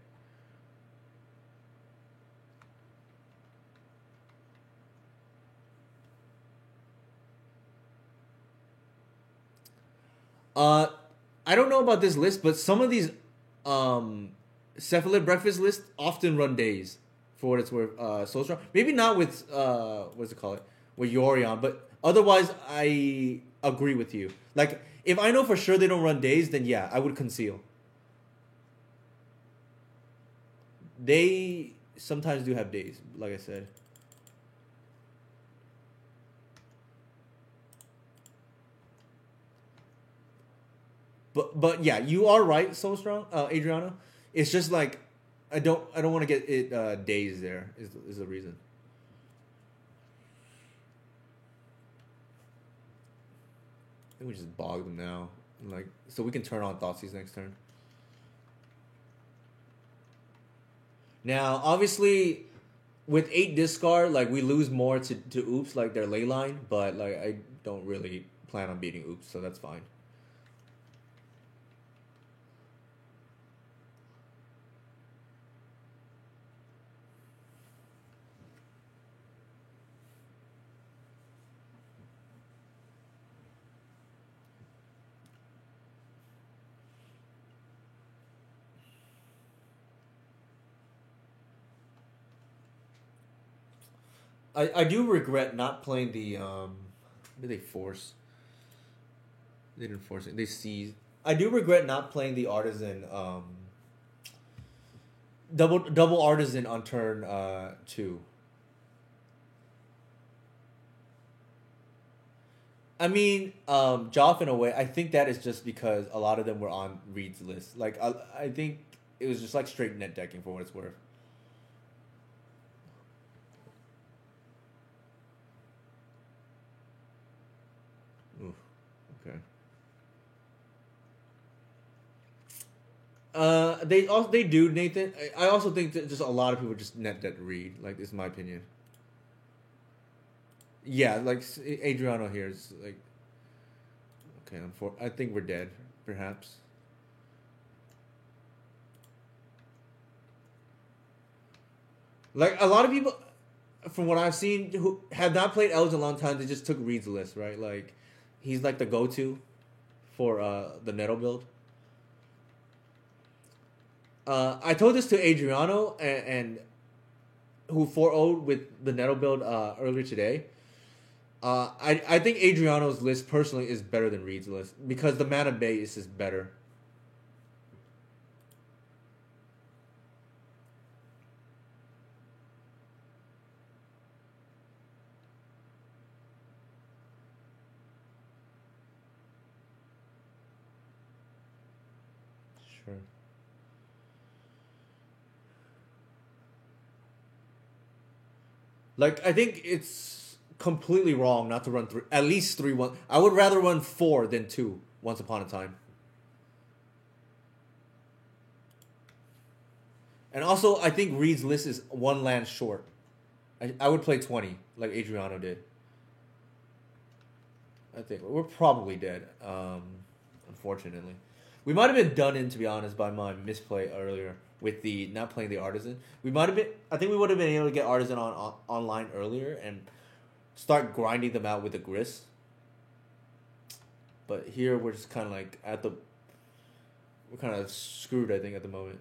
Speaker 1: I don't know about this list, but some of these Cephalid breakfast lists often run days, for what it's worth. Soulstrong. Maybe not with what's it called? With Yorion, but otherwise I agree with you. Like, if I know for sure they don't run days, then yeah, I would conceal. They sometimes do have days, like I said. But yeah, you are right, so strong, Adriano. It's just like I don't want to get it dazed. There is the reason. I think we just bog them now, like so we can turn on Thoughtseize next turn. Now, obviously, with 8 discard, like we lose more to Oops, like their ley line, but like I don't really plan on beating Oops, so that's fine. I do regret not playing the what did they force? They didn't force it. They seized. I do regret not playing the artisan double artisan on turn 2. I mean, Joff in a way. I think that is just because a lot of them were on Reed's list. Like I think it was just like straight net decking for what it's worth. Oof. Okay. They do, Nathan. I also think that just a lot of people just net debt Reed. Like, this is my opinion. Yeah, like Adriano here is like, okay. I think we're dead, perhaps. Like a lot of people, from what I've seen, who have not played Elves in a long time, they just took Reed's list, right? Like, he's like the go-to for the Nettle build. I told this to Adriano and who 4-0'd with the Nettle build earlier today. I think Adriano's list personally is better than Reed's list because the mana base is better. Sure. Like, I think it's completely wrong not to run at least 3-1. I would rather run 4 than 2 once upon a time. And also, I think Reed's list is 1 land short. I would play 20 like Adriano did. I think we're probably dead. Unfortunately, we might have been done in, to be honest, by my misplay earlier with the not playing the artisan. We might have been. I think we would have been able to get artisan on online earlier and start grinding them out with the grist. But here we're just kind of like we're kind of screwed. I think at the moment.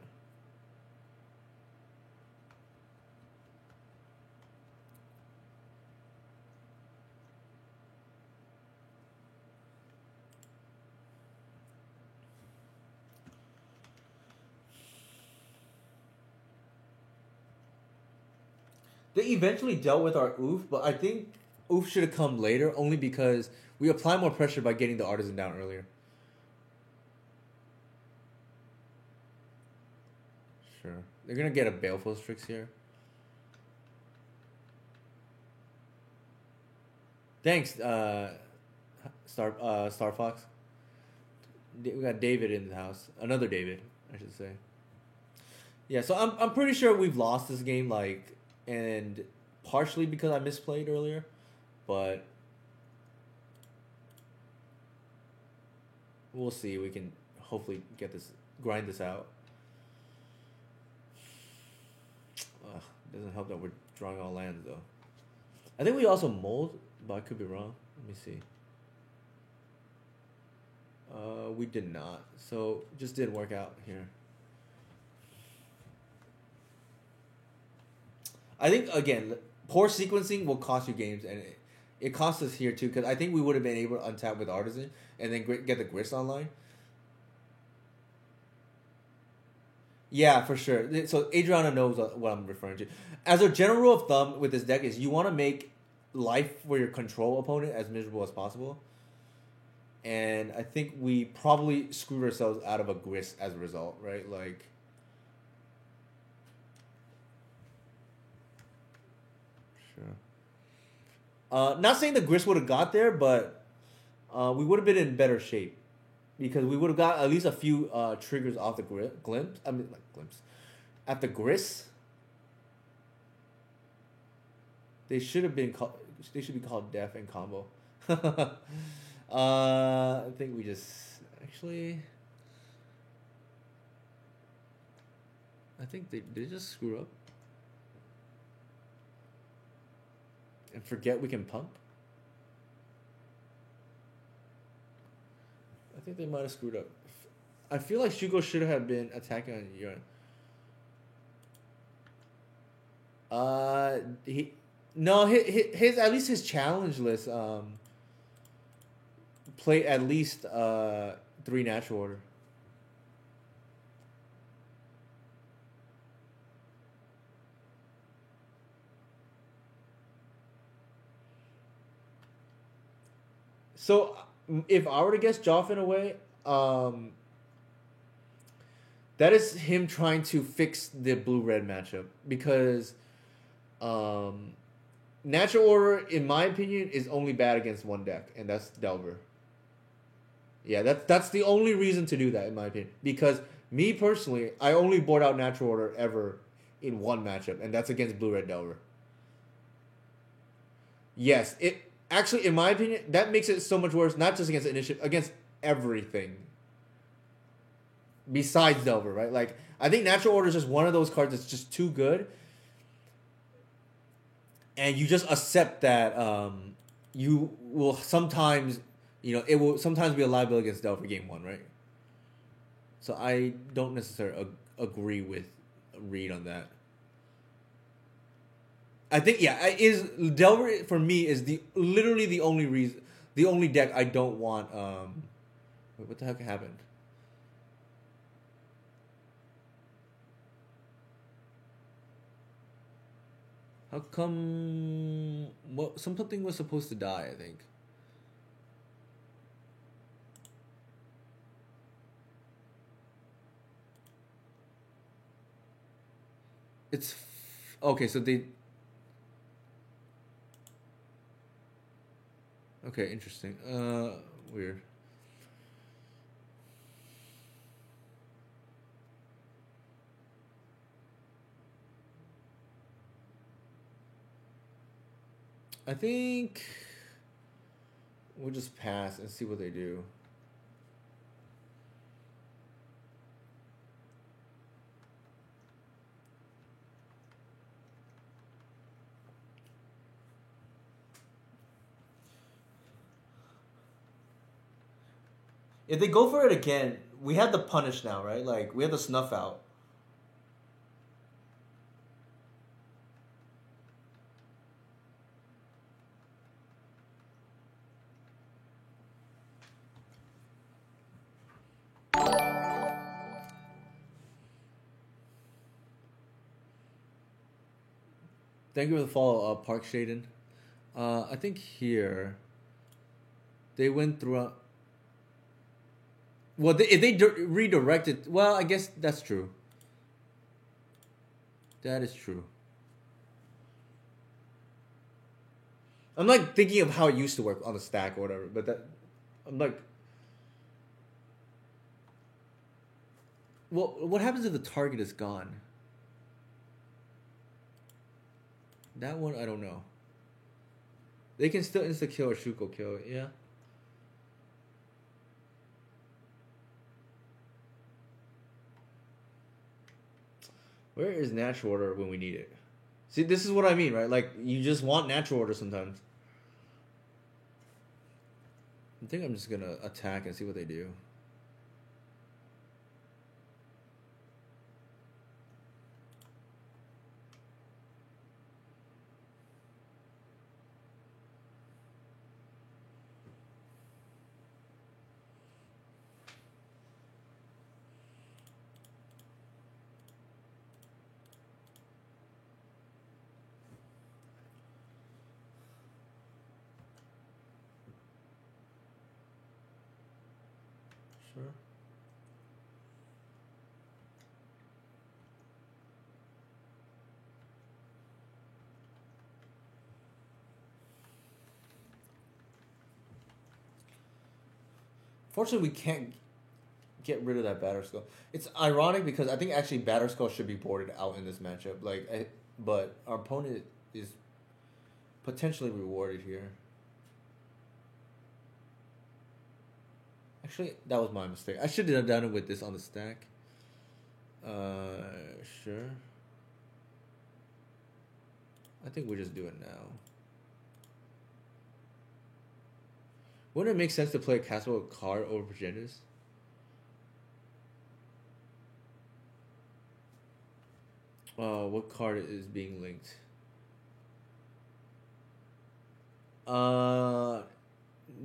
Speaker 1: They eventually dealt with our oof, but I think oof should have come later only because we apply more pressure by getting the artisan down earlier. Sure. They're gonna get a Baleful Strix here. Thanks, Star Fox. We got David in the house. Another David, I should say. Yeah, so I'm pretty sure we've lost this game, like, and partially because I misplayed earlier, but we'll see. We can hopefully grind this out. Doesn't help that we're drawing all lands though. I think we also mold, but I could be wrong. Let me see. We did not, so just didn't work out here. I think again, poor sequencing will cost you games, and it cost us here too. Because I think we would have been able to untap with Artisan and then get the grist online. Yeah, for sure. So Adriana knows what I'm referring to. As a general rule of thumb with this deck is you want to make life for your control opponent as miserable as possible. and I think we probably screwed ourselves out of a grist as a result, right? Like, sure. Not saying the grist would have got there, but we would have been in better shape because we would have got at least a few triggers off the glimpse. I mean, like glimpse at the grist. They should have been called. They should be called def and combo. I think we just actually. I think they just screw up and forget we can pump. I think they might have screwed up. I feel like Shugo should have been attacking on Yuan. He no his at least his challenge list play at least 3 natural order. So if I were to guess Joffin away, that is him trying to fix the blue red matchup because natural order, in my opinion, is only bad against one deck, and that's Delver. Yeah, that's the only reason to do that, in my opinion. Because me personally, I only board out natural order ever in one matchup, and that's against blue red Delver. Yes, it actually, in my opinion, that makes it so much worse. Not just against initiative, against everything besides Delver, right? Like, I think natural order is just one of those cards that's just too good, and you just accept that you will sometimes, it will sometimes be a liability against Delver game 1, right? So I don't necessarily agree with Reed on that. I think is Delver for me is literally the only reason, the only deck I don't want. Wait, what the heck happened? How come? What something was supposed to die? I think. It's okay. So they. Okay, interesting. Weird. I think we'll just pass and see what they do. If they go for it again, we have the punish now, right? Like, we have the snuff out. Thank you for the follow, Park Shaden. I think here they went through. Well, if they redirected, well, I guess that's true. That is true. I'm like thinking of how it used to work on the stack or whatever, but that I'm like, well, what happens if the target is gone? That one I don't know. They can still insta kill or Shuko kill it, yeah. Where is natural order when we need it? See, this is what I mean, right? Like, you just want natural order sometimes. I think I'm just gonna attack and see what they do. Sure. Fortunately, we can't get rid of that batter skull. It's ironic because I think actually batter skull should be boarded out in this matchup. But our opponent is potentially rewarded here. Actually, that was my mistake. I should have done it with this on the stack. Sure. I think we'll just do it now. Wouldn't it make sense to play a Castle card over Progenitus? What card is being linked?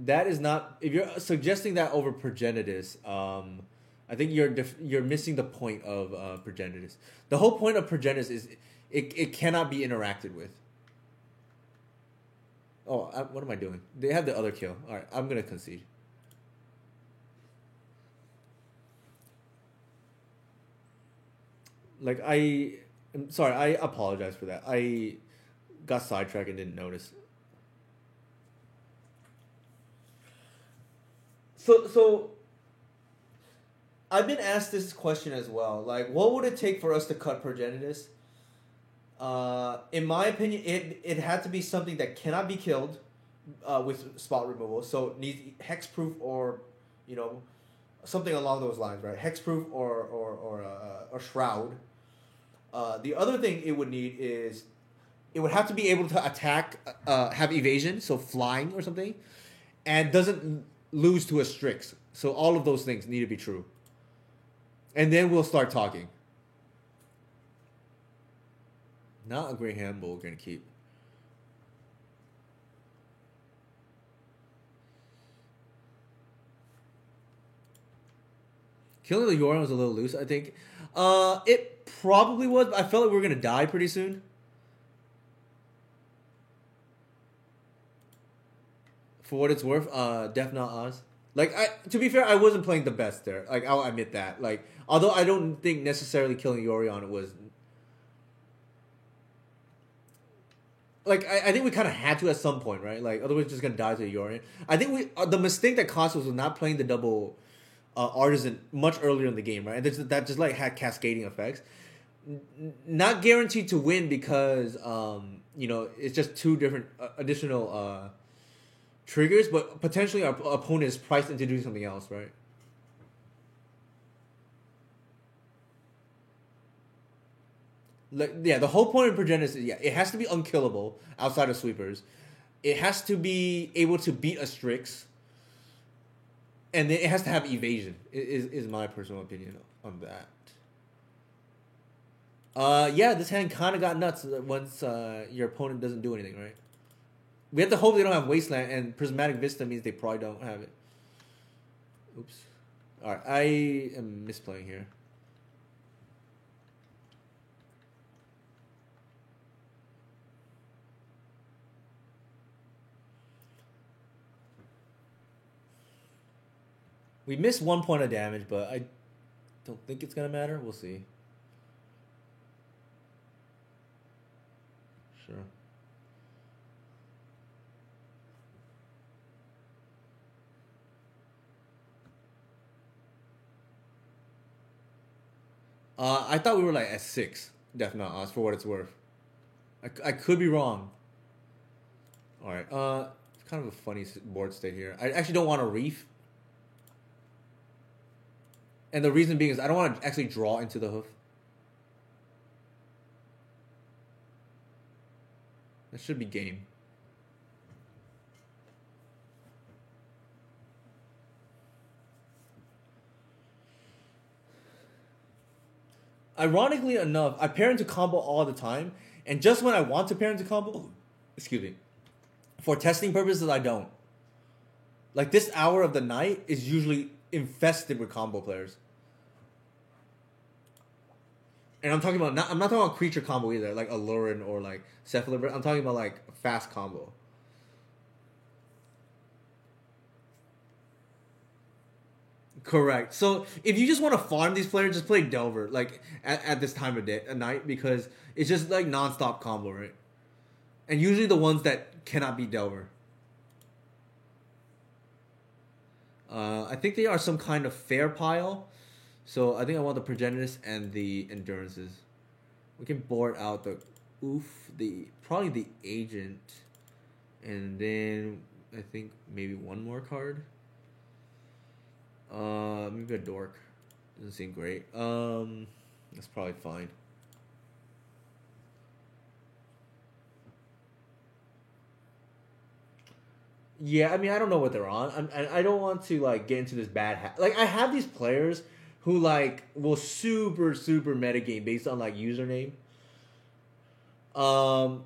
Speaker 1: That is not. If you're suggesting that over Progenitus, I think you're missing the point of Progenitus. The whole point of Progenitus is it cannot be interacted with. Oh, what am I doing? They have the other kill. All right, I'm gonna concede. I'm sorry. I apologize for that. I got sidetracked and didn't notice. So I've been asked this question as well. Like, what would it take for us to cut Progenitus? In my opinion, it had to be something that cannot be killed with spot removal. So it needs hexproof or, something along those lines, right? Hexproof or shroud. The other thing it would need is it would have to be able to attack, have evasion, so flying or something, and doesn't lose to a Strix. So all of those things need to be true. And then we'll start talking. Not a great handle we're going to keep. Killing the Yorion was a little loose, I think. It probably was, but I felt like we were going to die pretty soon. For what it's worth, Death Not Oz. To be fair, I wasn't playing the best there. I'll admit that. Although I don't think necessarily killing Yorion was... I think we kind of had to at some point, right? Otherwise we're just going to die to Yorion. I think the mistake that cost us was not playing the double Artisan much earlier in the game, right? And that just had cascading effects. Not guaranteed to win because, it's just two different additional... triggers, but potentially our opponent is priced into doing something else, right? The whole point of Progenitus is, it has to be unkillable outside of sweepers. It has to be able to beat a Strix. And then it has to have evasion, is my personal opinion on that. This hand kind of got nuts once your opponent doesn't do anything, right? We have to hope they don't have Wasteland, and Prismatic Vista means they probably don't have it. Oops. Alright, I am misplaying here. We missed 1 point of damage, but I don't think it's going to matter. We'll see. Sure. I thought we were at 6. Death Not Oz, for what it's worth. I could be wrong. Alright, it's kind of a funny board state here. I actually don't want to reef. And the reason being is I don't want to actually draw into the hoof. That should be game. Ironically enough, I pair into combo all the time, and just when I want to pair into combo, excuse me, for testing purposes, I don't. This hour of the night is usually infested with combo players. And I'm talking about I'm not talking about creature combo either, like Alurin or Cephalibur. I'm talking about fast combo. Correct. So if you just want to farm these players, just play Delver like at this time of day at night because it's just like nonstop combo, right? And usually the ones that cannot be Delver. I think they are some kind of fair pile. So I think I want the Progenitus and the Endurances. We can board out the the probably the Agent, and then I think maybe one more card. Maybe a Dork. Doesn't seem great. That's probably fine. Yeah, I mean, I don't know what they're on. I don't want to like get into this bad like I have these players who like will super metagame based on like username. Um,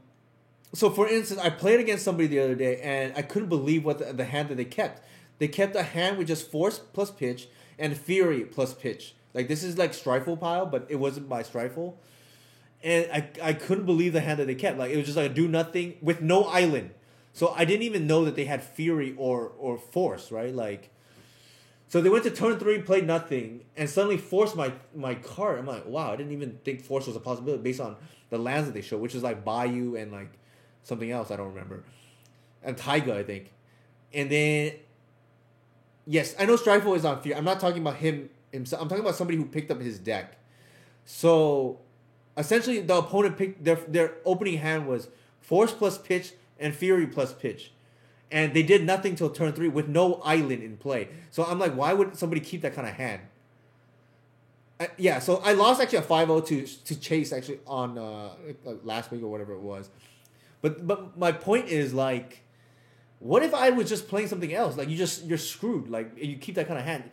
Speaker 1: so for instance, I played against somebody the other day, and I couldn't believe what the hand that they kept. They kept a hand with just Force plus Pitch and Fury plus Pitch. Like this is like Strifle pile, but it wasn't by Strifle, and I couldn't believe the hand that they kept. Like it was just like a do nothing with no island. So I didn't even know that they had Fury or Force, right? Like, so they went to turn 3, played nothing, and suddenly forced my card. I'm like, wow, I didn't even think Force was a possibility based on the lands that they showed, which is like Bayou and like something else I don't remember, and Taiga I think, and then yes, I know Strifle is on Fury. I'm not talking about him himself. I'm talking about somebody who picked up his deck. So essentially, the opponent picked their opening hand was Force plus Pitch and Fury plus Pitch. And they did nothing till turn 3 with no island in play. So I'm like, why would somebody keep that kind of hand? Yeah, so I lost actually a 5-0 to Chase actually on last week or whatever it was. But my point is like, what if I was just playing something else? Like you're screwed. Like you keep that kind of hand.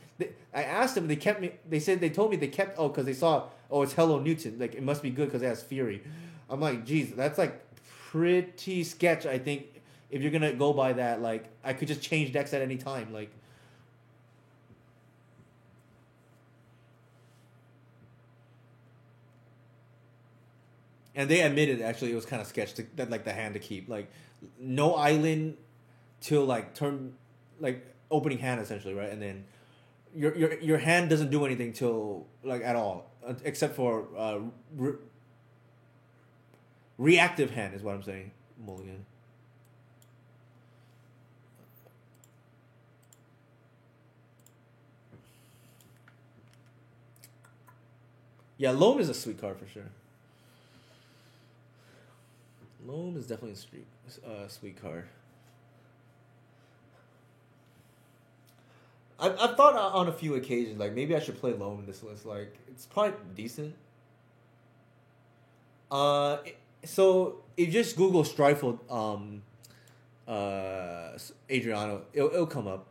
Speaker 1: I asked them. They kept me. They told me they kept. Oh, because they saw. Oh, it's Hello Newton. Like it must be good because it has Fury. I'm like, geez, that's like pretty sketch. I think if you're gonna go by that, like I could just change decks at any time. Like and they admitted actually it was kind of sketch that like the hand to keep like no island till like turn like opening hand essentially, right? And then your hand doesn't do anything till like at all except for reactive hand is what I'm saying. Mulligan. Yeah, Loam is a sweet card for sure. Loam is definitely a sweet card. I've thought on a few occasions like maybe I should play Loam in this list. Like it's probably decent. Uh, so if you just Google Strifle, Adriano, it'll come up.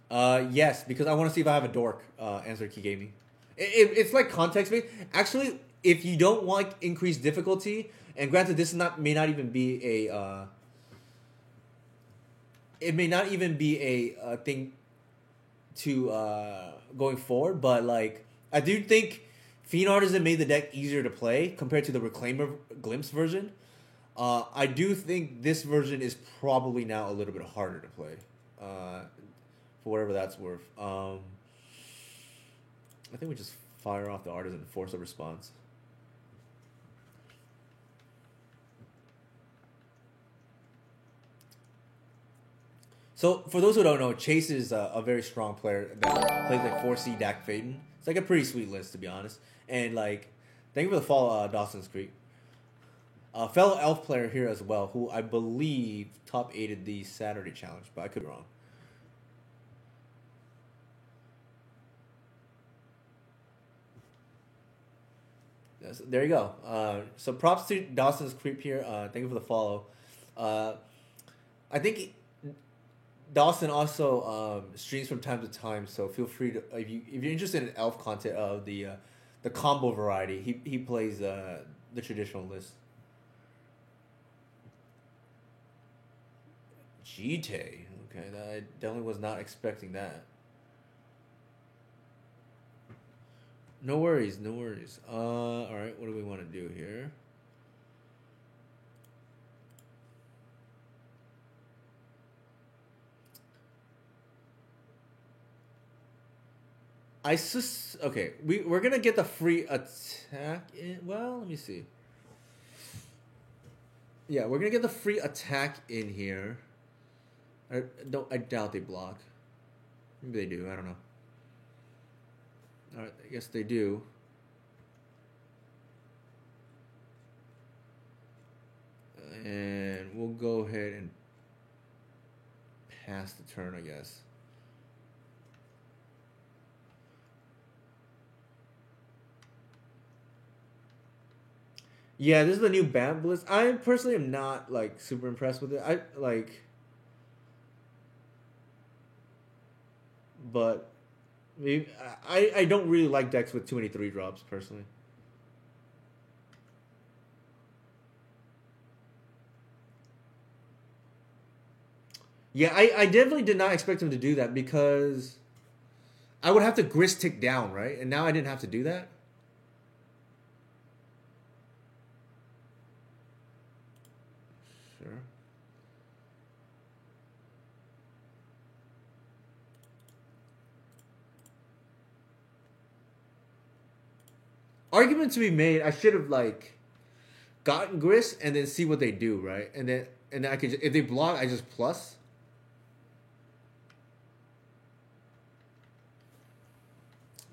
Speaker 1: Uh, yes, because I want to see if I have a dork. Answer he gave me. It's like context based. Actually, if you don't want increased difficulty, and granted, this is not may not even be a. It may not even be a thing to going forward, but like I do think Fiend Artisan made the deck easier to play compared to the Reclaimer Glimpse version. I do think this version is probably now a little bit harder to play, for whatever that's worth. I think we just fire off the Artisan and force a response. So, for those who don't know, Chase is a very strong player that plays like 4C Dak Phaeton. It's like a pretty sweet list, to be honest. And, like, thank you for the follow, Dawson's Creek. Fellow Elf player here as well, who I believe top 8'd the Saturday challenge, but I could be wrong. Yes, there you go. So, props to Dawson's Creep here. Thank you for the follow. I think Dawson also streams from time to time, so feel free to if you're interested in elf content of the combo variety. He plays the traditional list. Jite. Okay, I definitely was not expecting that. No worries, no worries. All right. What do we want to do here? Okay. We're gonna get the free attack in. Well, let me see. Yeah, we're gonna get the free attack in here. I doubt they block. Maybe they do. I don't know. All right. I guess they do. And we'll go ahead and pass the turn, I guess. Yeah, this is the new Bam Blitz. I personally am not like super impressed with it. But maybe, I don't really like decks with too many 3-drops personally. Yeah, I definitely did not expect him to do that because I would have to grist tick down, right? And now I didn't have to do that. Sure. Argument to be made, I should have like gotten grist and then see what they do, right? And then I could if they block, I just plus.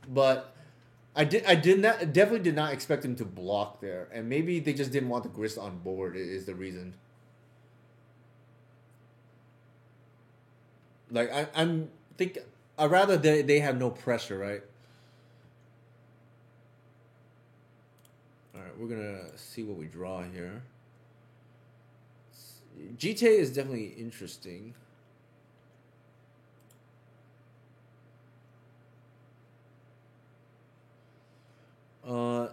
Speaker 1: But definitely did not expect him to block there, and maybe they just didn't want the grist on board. Is the reason. Like I'm think I rather they have no pressure, right? All right, we're gonna see what we draw here. GTA is definitely interesting.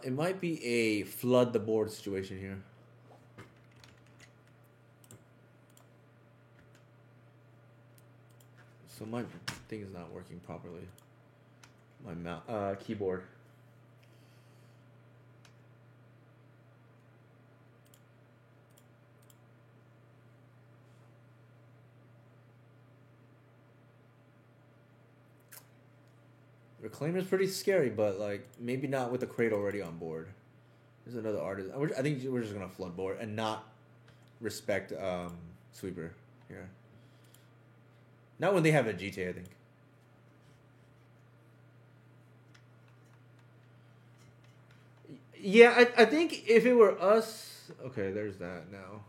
Speaker 1: It might be a flood the board situation here. So my thing is not working properly. My keyboard. Reclaimer is pretty scary, but like maybe not with the crate already on board. There's another artist. I think we're just gonna flood board and not respect sweeper here. Not when they have a GTA, I think. Yeah, I think if it were us, okay, there's that now.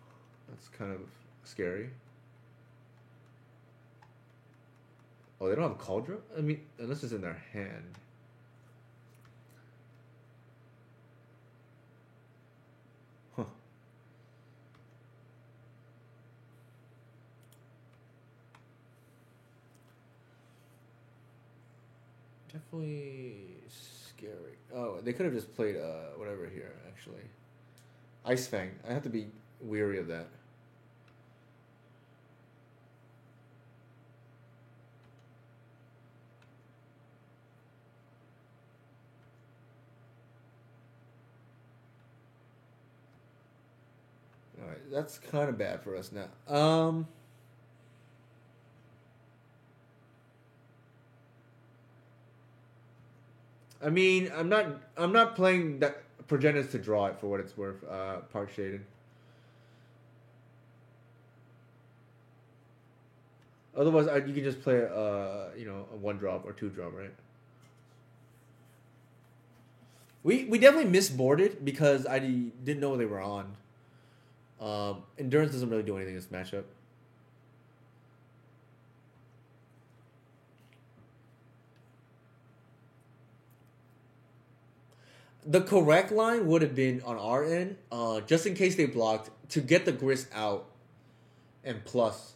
Speaker 1: That's kind of scary. Oh, they don't have Cauldron? I mean, unless it's in their hand. Huh. Definitely scary. Oh, they could have just played whatever here, actually. Ice Fang. I have to be weary of that. Alright, that's kind of bad for us now. I mean, I'm not playing that Progenitus to draw it for what it's worth. Park Shaded. Otherwise, you can just play a 1-drop or 2-drop, right? We definitely misboarded because I didn't know they were on. Endurance doesn't really do anything in this matchup. The correct line would have been on our end, just in case they blocked, to get the grist out and plus.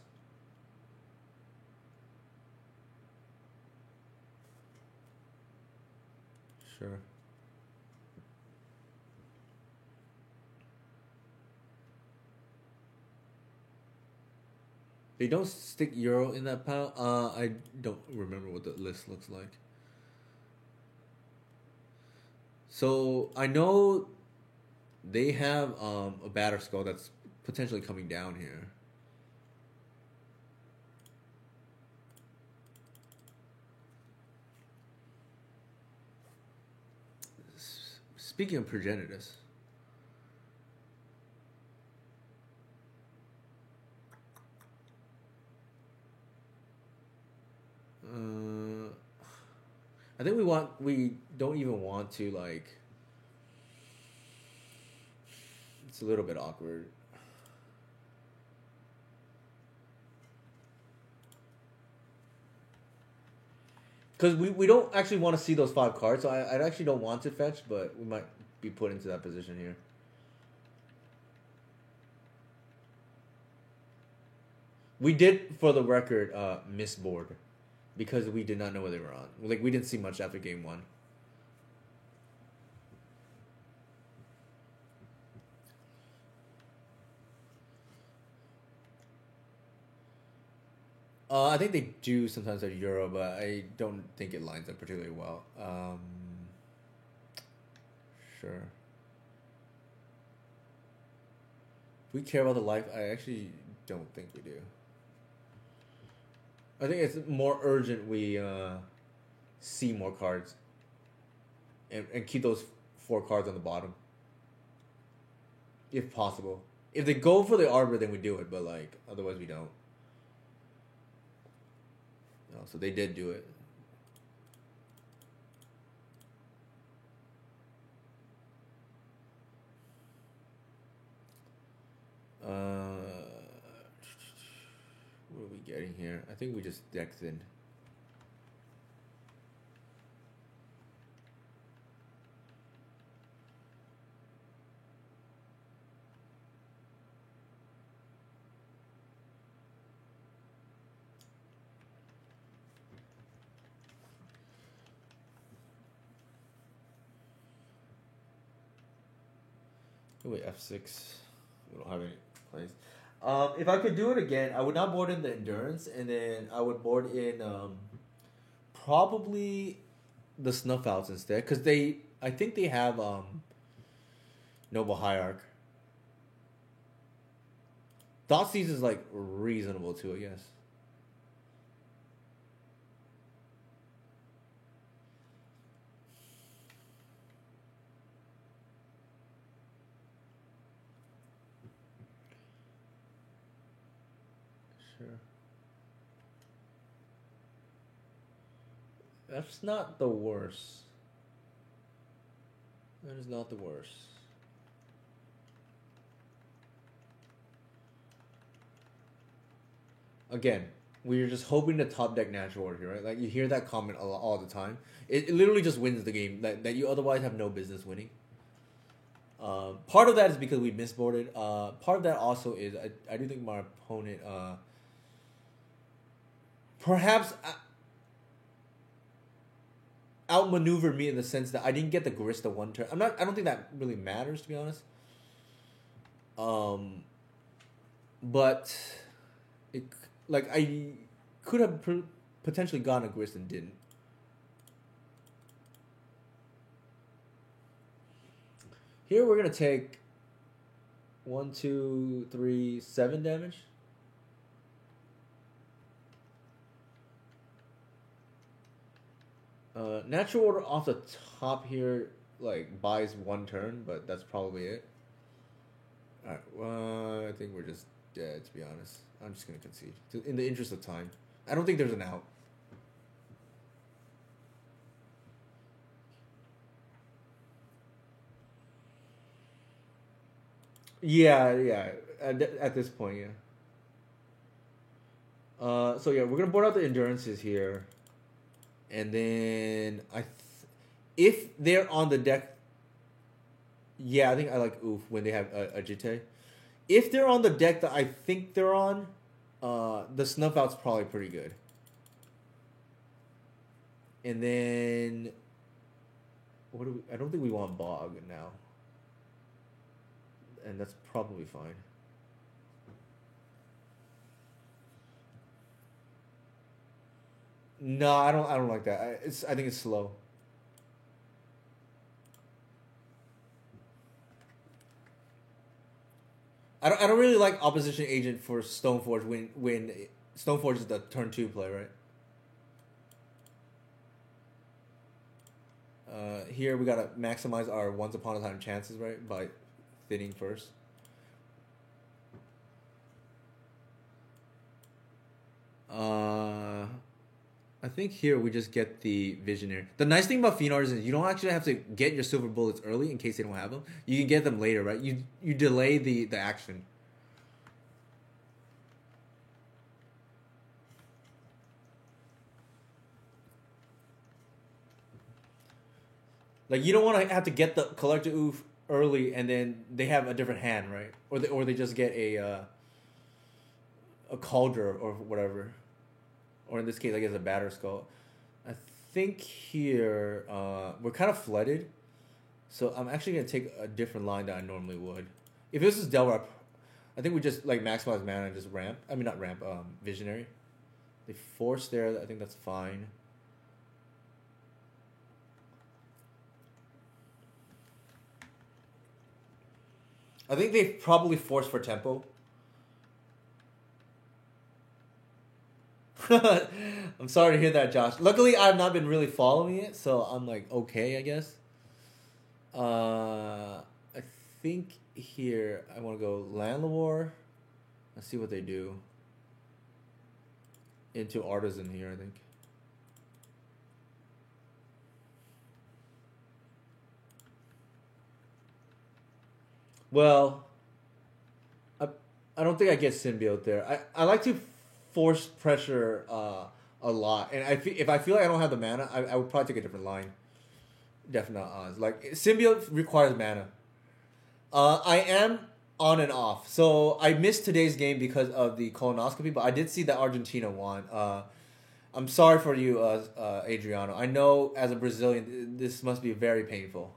Speaker 1: Sure. They don't stick Euro in that pile. I don't remember what the list looks like. So I know they have a batter skull that's potentially coming down here. Speaking of Progenitus. I think we don't even want to like. It's a little bit awkward. Because we don't actually want to see those 5 cards, so I actually don't want to fetch, but we might be put into that position here. We did, for the record, misboard because we did not know where they were on. Like we didn't see much after game 1. I think they do sometimes have Euro, but I don't think it lines up particularly well. Sure. If we care about the life, I actually don't think we do. I think it's more urgent we see more cards and keep those 4 cards on the bottom. If possible. If they go for the Arbor, then we do it, but like otherwise we don't. No, so they did do it. What are we getting here? I think we just decked in. Oh, wait, F6. We don't have any plays. If I could do it again, I would not board in the Endurance, and then I would board in probably the Snuff Outs instead, because I think they have Noble Hierarch. Thoughtseize is like reasonable too, I guess. Sure. That's not the worst. That is not the worst. Again, we're just hoping to top deck natural order here, right? Like you hear that comment all the time. It literally just wins the game that you otherwise have no business winning. Part of that is because we misboarded. Part of that also is I do think my opponent perhaps outmaneuvered me in the sense that I didn't get the Garista 1 turn. I don't think that really matters, to be honest. But it like I could have potentially gotten a Garista and didn't. Here we're gonna take 1, 2, 3, 7 damage. Natural order off the top here, like buys 1 turn, but that's probably it. Alright, well, I think we're just dead, to be honest. I'm just gonna concede in the interest of time. I don't think there's an out. Yeah. At this point, yeah. So yeah, we're gonna board out the Endurances here, and then if they're on the deck, yeah, I think I like Oof when they have a Jite. If they're on the deck that I think they're on, the Snuff Out's probably pretty good. And then, I don't think we want Bog now. And that's probably fine. No, I don't. I don't like that. I think it's slow. I don't really like opposition agent for Stoneforge when Stoneforge is the turn two play, right? Here we gotta maximize our once upon a time chances, right? By thinning first. Uh, I think here we just get the Visionary. The nice thing about Fiend Artisan is you don't actually have to get your silver bullets early in case they don't have them. You can get them later, right? You delay the action. Like you don't want to have to get the collector oof early and then they have a different hand, right? Or they just get a cauldron or whatever. Or in this case, I guess a batter skull. I think here we're kind of flooded, so I'm actually gonna take a different line than I normally would. If this is Delrap, I think we just like maximize mana and just ramp. I mean not ramp, visionary. They force there. I think that's fine. I think they probably forced for tempo. I'm sorry to hear that, Josh. Luckily, I've not been really following it, so I'm like okay, I guess. I think here I want to go Landlore. Let's see what they do. Into Artisan here, I think. Well, I, I don't think I get symbiote there. I like to force pressure a lot, and if I feel like I don't have the mana, I would probably take a different line. Definite odds. Like symbiote requires mana. I am on and off. So I missed today's game because of the colonoscopy, but I did see that Argentina won. I'm sorry for you, Adriano. I know as a Brazilian, this must be very painful.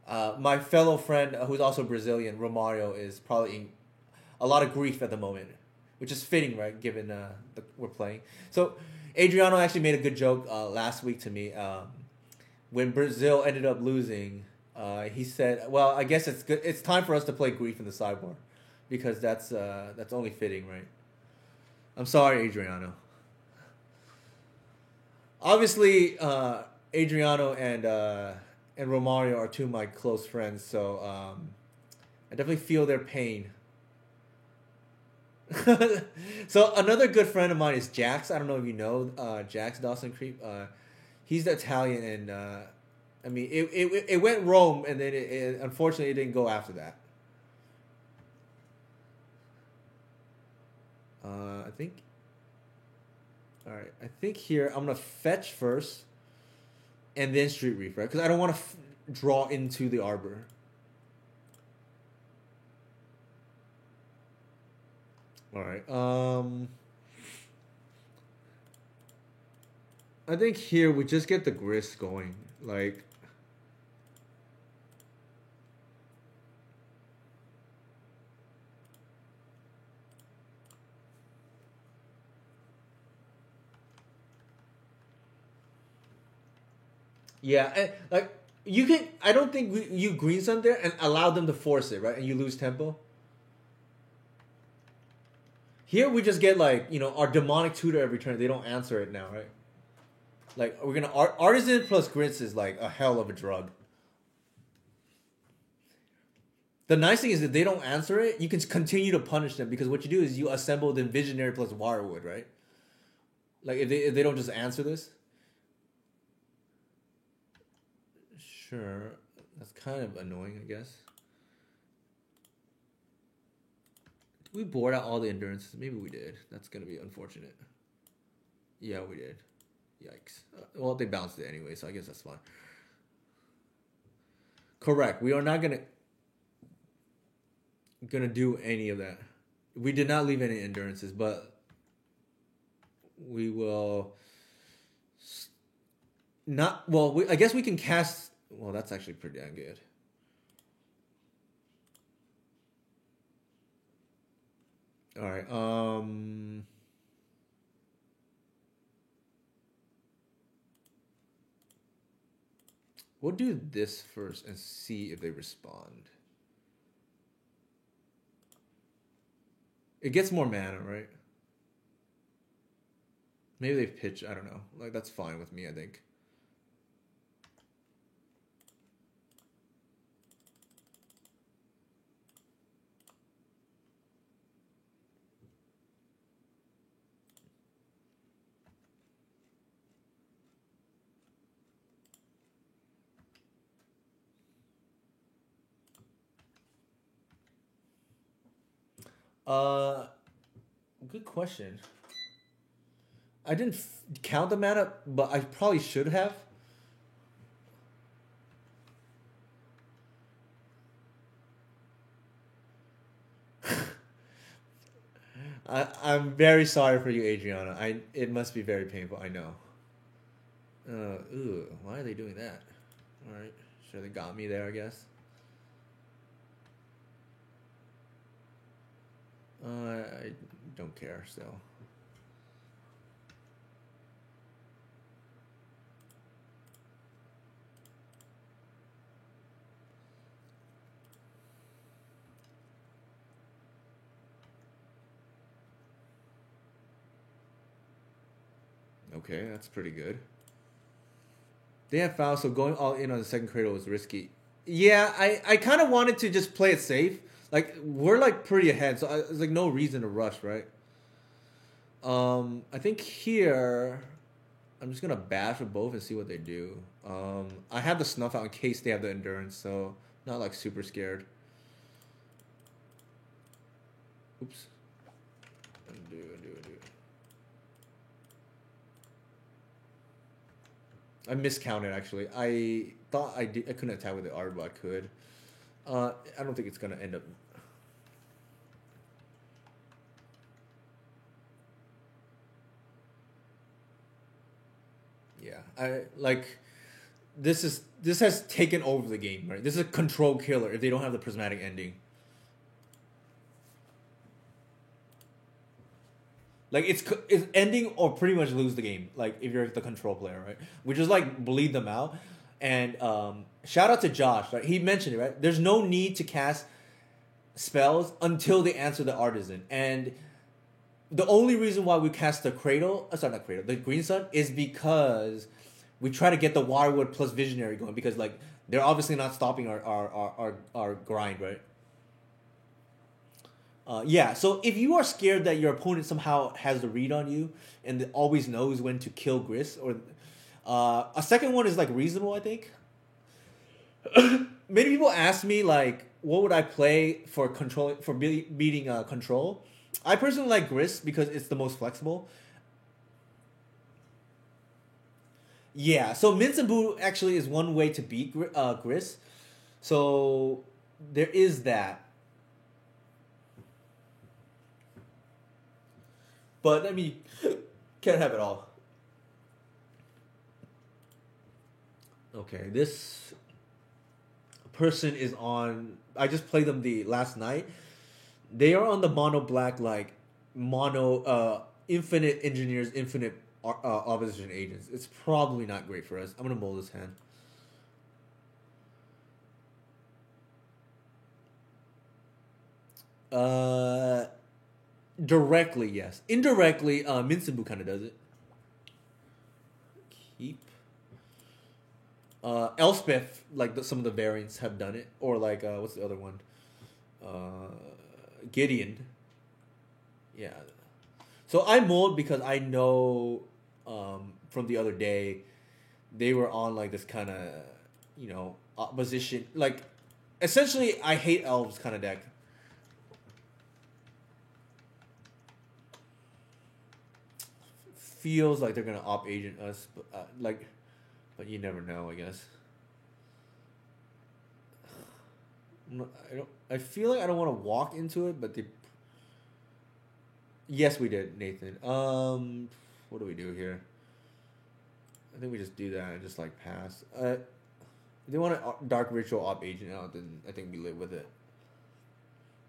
Speaker 1: My fellow friend, who's also Brazilian, Romario, is probably in a lot of grief at the moment, which is fitting, right? Given we're playing. So Adriano actually made a good joke last week to me. When Brazil ended up losing, he said, "Well, I guess it's good. It's time for us to play grief in the sideboard, because that's only fitting, right?" I'm sorry, Adriano. Obviously, Adriano and Romario are two of my close friends, so I definitely feel their pain. So another good friend of mine is Jax. I don't know if you know Jax Dawson Creep. He's the Italian, and I mean it went Rome, and then unfortunately it didn't go after that. I think. All right, I think here I'm gonna fetch first, and then Street Reef, right? Because I don't want to draw into the Arbor. All right. I think here we just get the grist going. Like, yeah, and like you can. I don't think you green sun there and allow them to force it, right? And you lose tempo. Here we just get like our demonic tutor every turn. They don't answer it now, right? Like we're gonna artisan plus grits is like a hell of a drug. The nice thing is that they don't answer it, you can continue to punish them because what you do is you assemble the visionary plus wirewood, right? Like if they don't just answer this, sure, that's kind of annoying, I guess. Did we board out all the endurance? Maybe we did. That's gonna be unfortunate. Yeah, we did. Yikes. Well, they bounced it anyway, so I guess that's fine. Correct. We are not gonna do any of that. We did not leave any endurances, but we will not. Well, I guess we can cast. Well, that's actually pretty damn good. All right. We'll do this first and see if they respond. It gets more mana, right? Maybe they pitch. I don't know. Like, that's fine with me, I think. Uh, Good question. I didn't count the mana, but I probably should have. I'm very sorry for you, Adriana. It must be very painful. I know. Ooh, why are they doing that? All right, sure they got me there, I guess. I don't care still. Okay, that's pretty good. They have fouls, so going all in on the second cradle was risky. Yeah, I kind of wanted to just play it safe. Like, we're like pretty ahead, so there's like no reason to rush, right? I think here I'm just gonna bash with both and see what they do. I have the snuff out in case they have the endurance, so not like super scared. Oops. Undo. I miscounted actually. I thought I couldn't attack with the art, but I could. I don't think it's gonna end up. Yeah, I like. This has taken over the game, right? This is a control killer if they don't have the prismatic ending. Like it's ending or pretty much lose the game. Like if you're the control player, right? We just like bleed them out. And shout out to Josh. Right? He mentioned it, right? There's no need to cast spells until they answer the artisan. And the only reason why we cast the cradle, sorry, not cradle, the green sun is because we try to get the wirewood plus visionary going because like they're obviously not stopping our grind, right? Yeah, so if you are scared that your opponent somehow has the read on you and always knows when to kill Gris, or a second one is like reasonable, I think. Many people ask me like, what would I play for control for beating control? I personally like Gris because it's the most flexible. Yeah, so Mince and Boo actually is one way to beat Gris. So there is that. But I mean, can't have it all. Okay, this person is on. I just played them the last night. They are on the mono black like mono infinite engineers, infinite opposition agents. It's probably not great for us. I'm gonna mold this hand. Uh, Directly yes. Indirectly, Minsenbu kind of does it. Keep. Elspeth, like some of the variants have done it, or like what's the other one? Uh, Gideon. Yeah. So I mold because I know from the other day they were on like this kind of opposition. Like essentially, I hate elves kind of deck. Feels like they're gonna op agent us, but you never know. I guess. I don't. I feel like I don't want to walk into it, but they. Yes, we did, Nathan. What do we do here? I think we just do that and just like pass. If they want a dark ritual op agent out, then I think we live with it.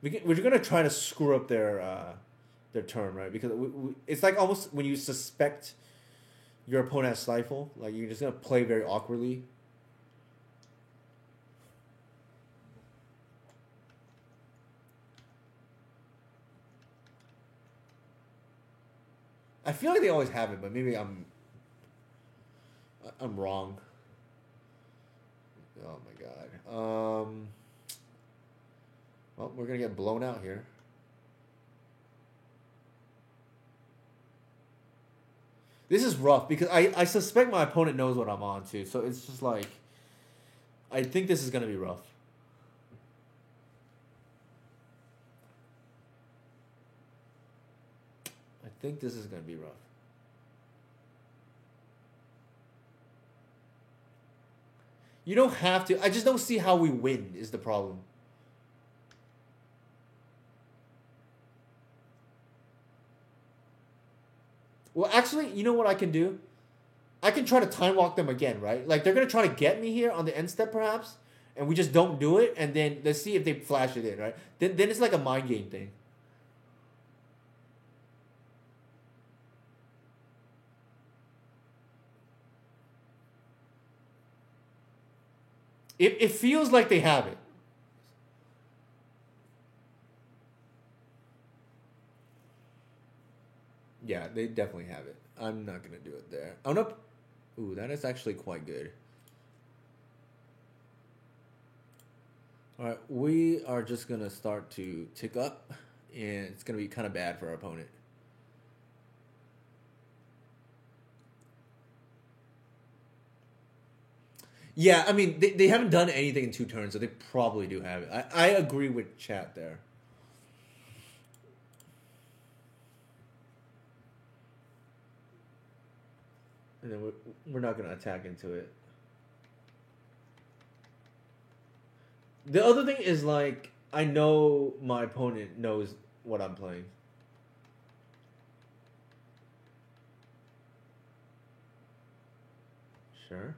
Speaker 1: We're gonna try to screw up their turn, right? Because it's like almost when you suspect your opponent has stifle, like you're just gonna play very awkwardly. I feel like they always have it, but maybe I'm wrong. Oh my god. Well, we're gonna get blown out here. This is rough because I suspect my opponent knows what I'm on too. So it's just like I think this is gonna be rough. I think this is gonna be rough. You don't have to. I just don't see how we win is the problem. Well, actually, you know what I can do? I can try to time walk them again, right? Like they're gonna try to get me here on the end step, perhaps, and we just don't do it, and then let's see if they flash it in, right? Then it's like a mind game thing. It feels like they have it. Yeah, they definitely have it. I'm not gonna do it there. I'm not. Ooh, that is actually quite good. All right, we are just gonna start to tick up, and it's gonna be kind of bad for our opponent. Yeah, I mean they haven't done anything in 2 turns, so they probably do have it. I agree with chat there. And then we're not gonna attack into it. The other thing is like I know my opponent knows what I'm playing. Sure.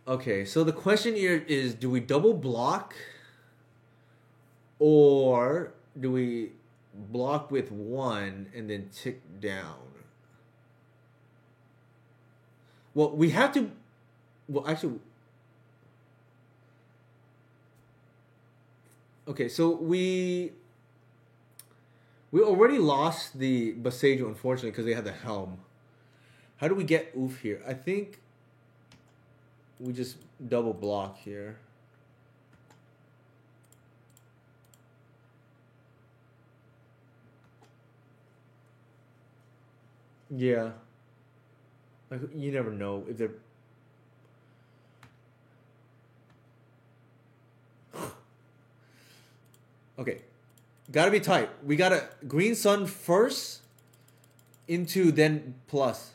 Speaker 1: Okay, so the question here is: do we double block, or do we block with one and then tick down? Well, we have to. Well, actually, okay. So we already lost the Basejo, unfortunately, because they had the helm. How do we get oof here? I think we just double block here. Yeah. Like you never know if they're. Okay, gotta be tight. We gotta Green Sun first, into then plus.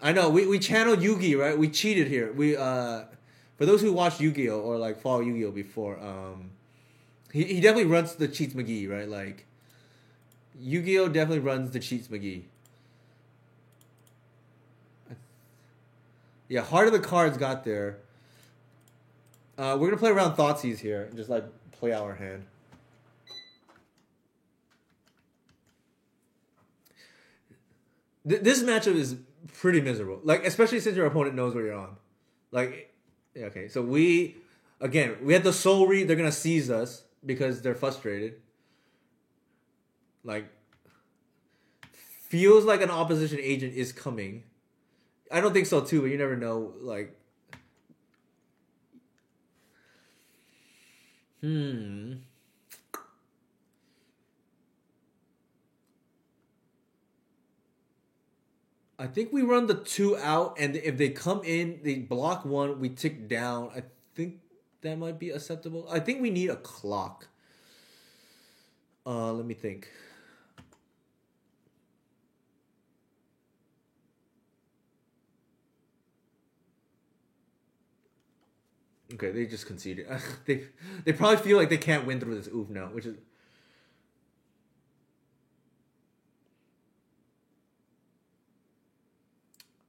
Speaker 1: I know we channeled Yugi, right? We cheated here. We for those who watched Yu-Gi-Oh or like follow Yu-Gi-Oh before, he definitely runs the cheats McGee, right? Like Yu-Gi-Oh definitely runs the cheats McGee. Yeah, Heart of the Cards got there. We're gonna play around Thoughtseize here and just like play our hand. This matchup is pretty miserable. Like especially since your opponent knows where you're on. Like, yeah, okay, so we had the Soul Read. They're gonna seize us because they're frustrated. Like, feels like an opposition agent is coming. I don't think so too, but you never know. Like, hmm. I think we run the 2 out, and if they come in, they block one, we tick down. I think that might be acceptable. I think we need a clock. Let me think. Okay, they just conceded. They probably feel like they can't win through this oof now, which is.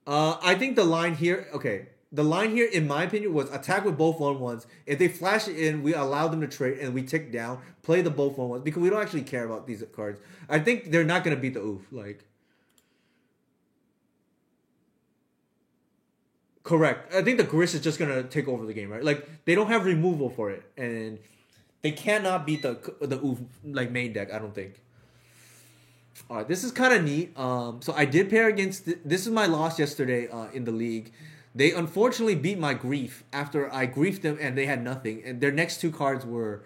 Speaker 1: I think the line here. Okay, the line here, in my opinion, was attack with both 1/1s. If they flash it in, we allow them to trade, and we tick down, play the both 1/1s because we don't actually care about these cards. I think they're not gonna beat the oof. Like, Correct. I think the Gris is just gonna take over the game, right? Like they don't have removal for it, and they cannot beat the Oof like main deck. I don't think. All right, this is kind of neat. So I did pair against. This is my loss yesterday in the league. They unfortunately beat my Grief after I griefed them and they had nothing. And their next two cards were,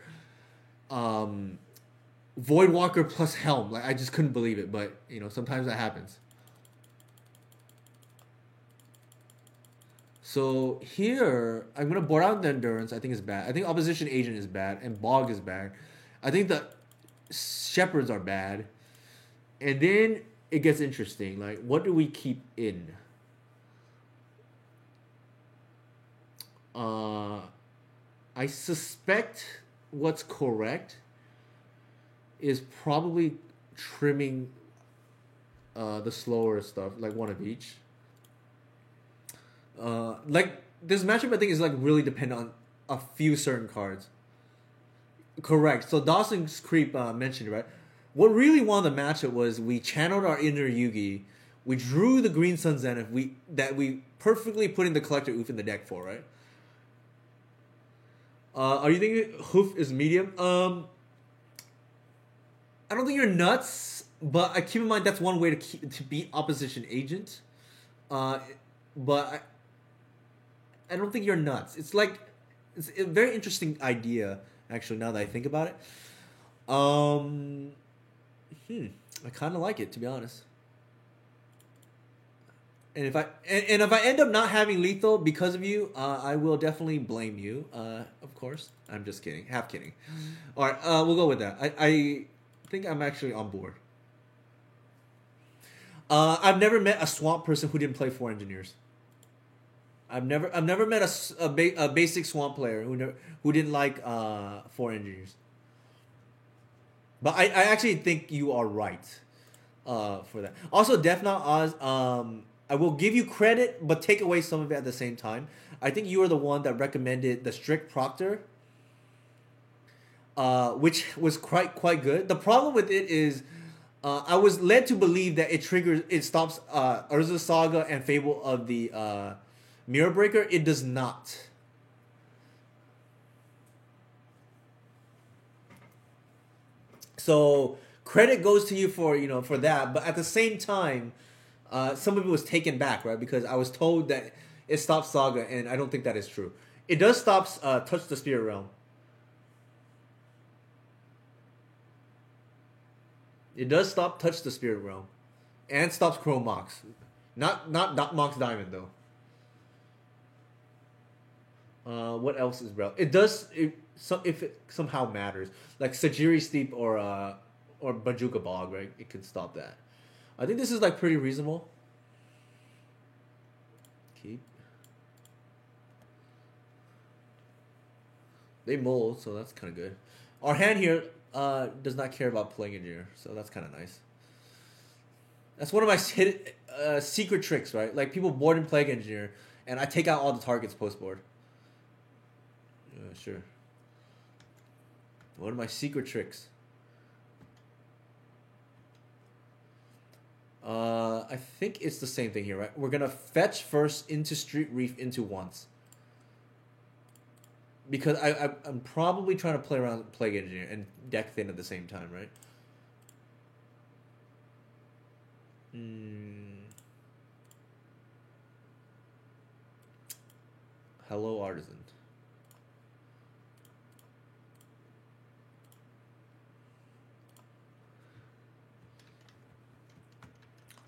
Speaker 1: Voidwalker plus Helm. Like I just couldn't believe it, but you know sometimes that happens. So here I'm gonna board out the Endurance. I think it's bad. I think Opposition Agent is bad and Bog is bad. I think the Shepherds are bad. And then it gets interesting. Like, what do we keep in? I suspect what's correct is probably trimming the slower stuff, like one of each. Like this matchup, I think is like really dependent on a few certain cards. Correct. So Dawson's Creep mentioned it, right. What really won the matchup was we channeled our inner Yugi, we drew the Green Sun Zenith, we perfectly put in the Collector Oof in the deck for, right? Are you thinking Hoof is medium? I don't think you're nuts, but I keep in mind that's one way to beat Opposition Agent. But I don't think you're nuts. It's a very interesting idea, actually. Now that I think about it, I kind of like it, to be honest. And if I end up not having lethal because of you, I will definitely blame you. Of course, I'm just kidding, half kidding. All right, we'll go with that. I think I'm actually on board. I've never met a swamp person who didn't play 4 engineers. I've never met a basic swamp player who didn't like 4 engineers. But I actually think you are right for that. Also, Death Knot Oz. I will give you credit, but take away some of it at the same time. I think you are the one that recommended the Strict Proctor, which was quite good. The problem with it is, I was led to believe that it stops Urza Saga and Fable of the Mirror Breaker. It does not. So credit goes to you for that, but at the same time, some of it was taken back, right? Because I was told that it stops Saga, and I don't think that is true. It does stop Touch the Spirit Realm. It does stop Touch the Spirit Realm, and stops Chrome Mox. Not Mox Diamond though. What else is relevant? It does if it somehow matters, like Sajiri Steep or Bajuka Bog, right? It could stop that. I think this is like pretty reasonable. Keep. They mold, so that's kind of good. Our hand here does not care about playing engineer, so that's kind of nice. That's one of my secret tricks, right? Like people board and Plague Engineer, and I take out all the targets post board. Sure. One of my secret tricks. I think it's the same thing here, right? We're gonna fetch first into Street Reef into once. Because I'm probably trying to play around with Plague Engineer and deck thin at the same time, right? Hello, Artisan.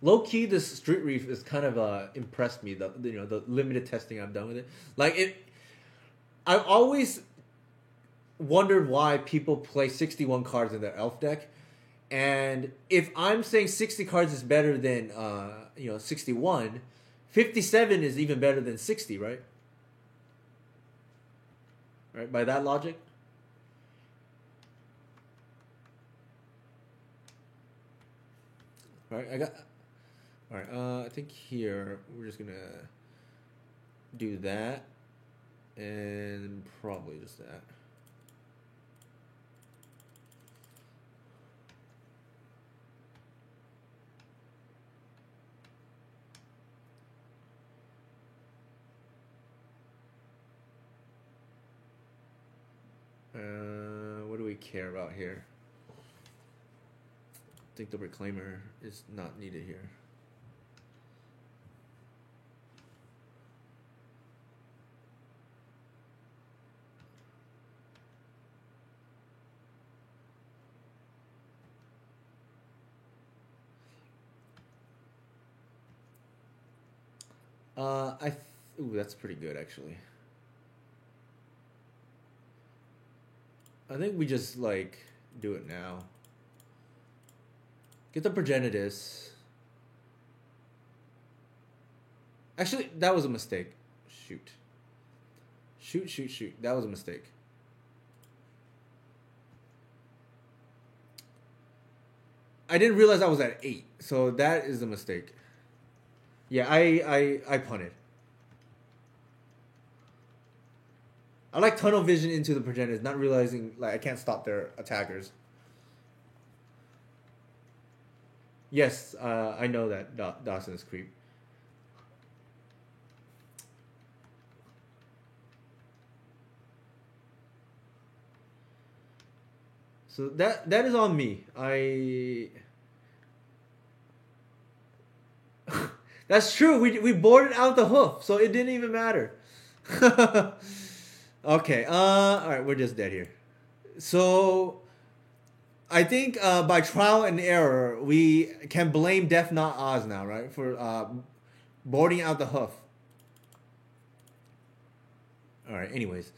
Speaker 1: Low key, this Street Reef is kind of impressed me. The limited testing I've done with it, I've always wondered why people play 61 cards in their Elf deck, and if I'm saying 60 cards is better than 61, 57 is even better than 60, right? Right, by that logic. All right, all right, I think here we're just gonna do that, and probably just that. care about here? I think the Reclaimer is not needed here. Ooh, that's pretty good actually. I think we just like do it now. Get the Progenitus. Actually, that was a mistake. Shoot. Shoot. That was a mistake. I didn't realize I was at 8, so that is a mistake. Yeah, I punted. I like tunnel vision into the Progenitus, not realizing like I can't stop their attackers. Yes, I know that Dawson is creep. So that is on me. That's true. We boarded out the hoof, so it didn't even matter. Okay. All right, we're just dead here. So I think by trial and error, we can blame Death Not Oz now, right? For boarding out the hoof. All right, anyways.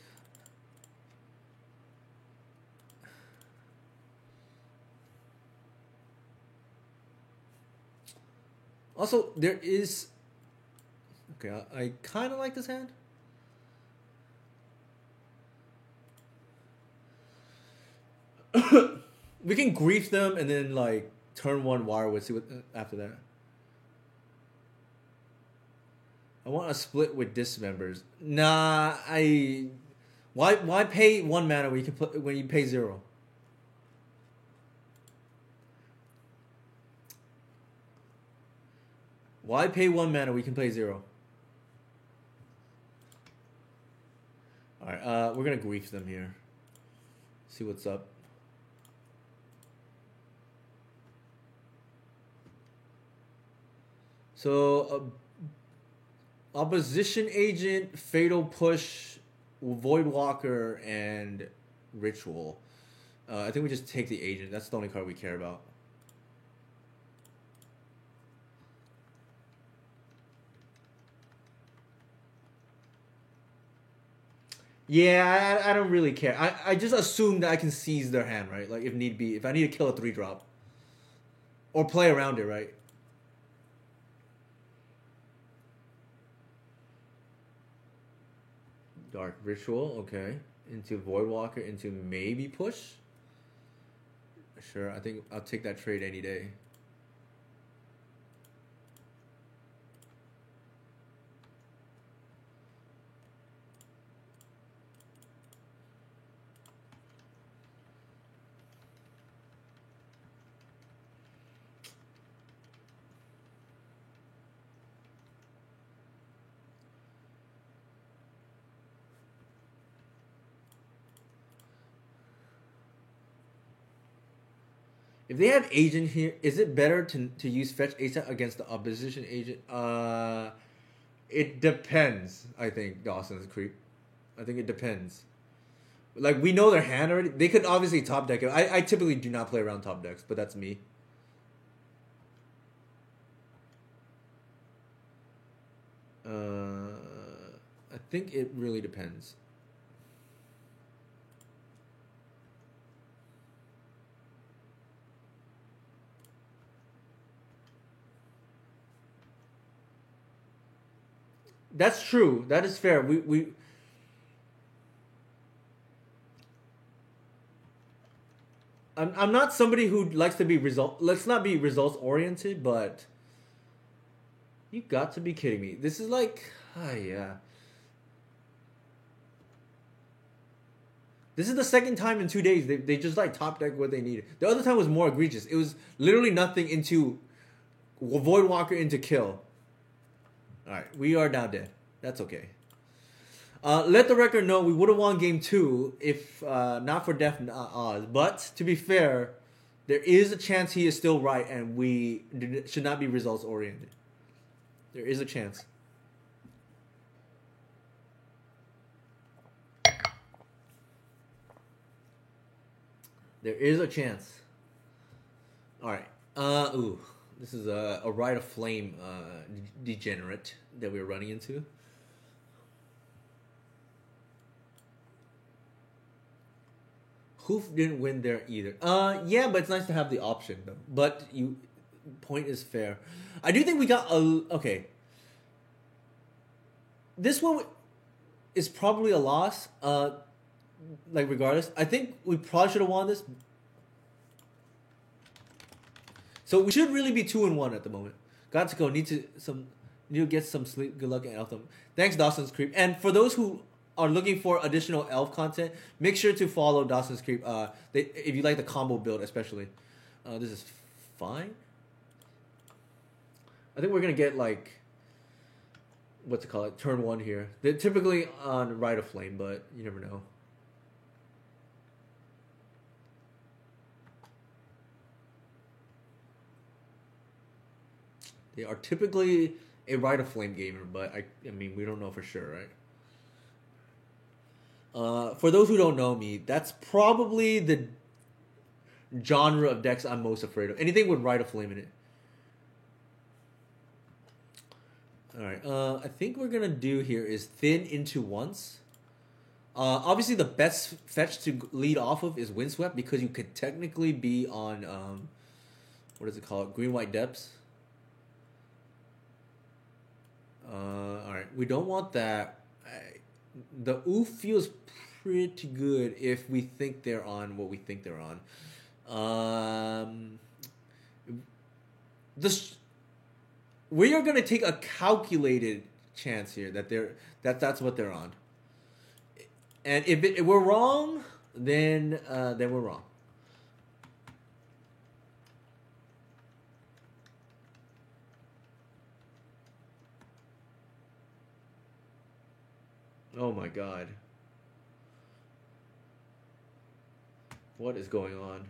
Speaker 1: Also, there is... Okay, I kind of like this hand. We can grief them and then like turn 1 Wirewood. See what after that. I want a split with Dismembers. Nah, why pay 1 mana when you can put when you pay 0? Why pay 1 mana when you can play 0? All right, we're gonna grief them here. See what's up. So, Opposition Agent, Fatal Push, Voidwalker, and Ritual. I think we just take the Agent. That's the only card we care about. Yeah, I don't really care. I just assume that I can seize their hand, right? Like, if need be. If I need to kill a 3-drop. Or play around it, right? Dark Ritual, okay. Into Voidwalker, into maybe push? Sure, I think I'll take that trade any day. If they have agent here, is it better to use fetch ASAP against the opposition agent? It depends. I think Dawson's creep. I think it depends. Like we know their hand already. They could obviously top deck it. I typically do not play around top decks, but that's me. I think it really depends. That's true. That is fair. I'm not somebody who likes to be let's not be results oriented, but you got to be kidding me. This is like, yeah. This is the second time in 2 days they just like top deck what they needed. The other time was more egregious. It was literally nothing into Voidwalker into kill. Alright, we are now dead. That's okay. Let the record know we would have won game 2 if not for Def Oz. But to be fair, there is a chance he is still right, and we should not be results oriented. There is a chance. There is a chance. All right. This is a Rite of Flame degenerate that we're running into. Hoof didn't win there either. Yeah, but it's nice to have the option though. But point is fair. I do think we got okay. This one is probably a loss. Like regardless, I think we probably should have won this. So we should really be 2-1 at the moment. Got to go. Need to get some sleep. Good luck and elf them. Thanks, Dawson's Creep. And for those who are looking for additional elf content, make sure to follow Dawson's Creep. If you like the combo build, especially, this is fine. I think we're gonna get like, what's it called? Turn 1 here. They're typically on Rite of Flame, but you never know. They are typically a Rite of Flame gamer, but I mean, we don't know for sure, right? For those who don't know me, that's probably the genre of decks I'm most afraid of. Anything with Rite of Flame in it. Alright, I think we're gonna do here is thin into once. Obviously, the best fetch to lead off of is Windswept because you could technically be on, what is it called? Green-White Depths. Alright, we don't want that. The oof feels pretty good if we think they're on what we think they're on. We are gonna take a calculated chance here that's what they're on. And if we're wrong, then we're wrong. Oh my god. What is going on?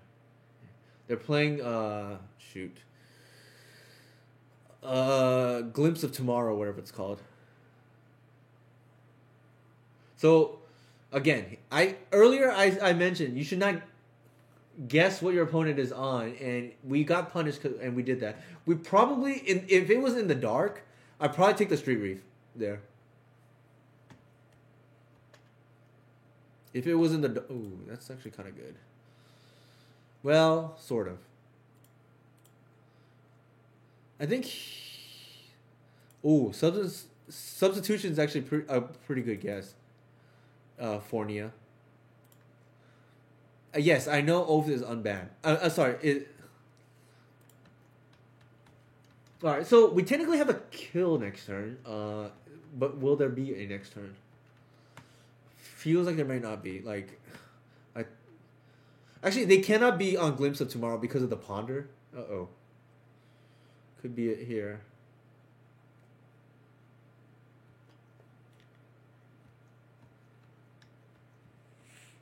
Speaker 1: They're playing shoot. Glimpse of Tomorrow, whatever it's called. So again, I mentioned you should not guess what your opponent is on, and we got punished and we did that. We probably if it was in the dark, I'd probably take the Street Reef there. If it was in the... Ooh, that's actually kind of good. Well, sort of. I think... Ooh, substitution is actually a pretty good guess. Fornia. Yes, I know Oath is unbanned. Sorry. Alright, so we technically have a kill next turn. But will there be a next turn? Feels like there might not be. Actually, they cannot be on Glimpse of Tomorrow because of the Ponder. Uh-oh. Could be it here.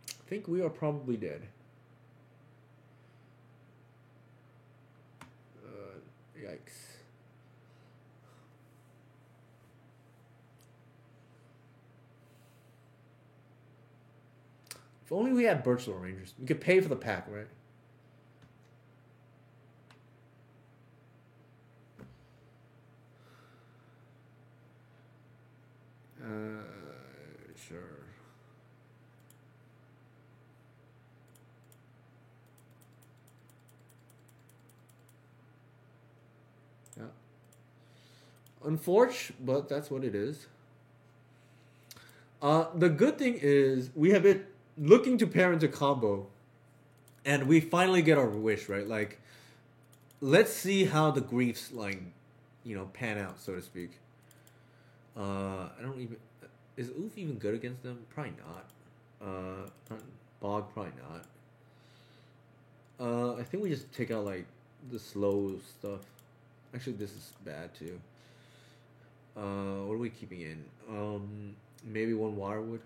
Speaker 1: I think we are probably dead. Yikes. If only we had Birchlore Rangers. We could pay for the pack, right? Sure. Yeah. Unfortunate, but that's what it is. The good thing is we have it looking to pair into combo, and we finally get our wish, right? Like, let's see how the griefs pan out, so to speak. I don't even... Is Oof even good against them? Probably not. Bog, probably not. I think we just take out, the slow stuff. Actually, this is bad, too. What are we keeping in? Maybe one Wirewood.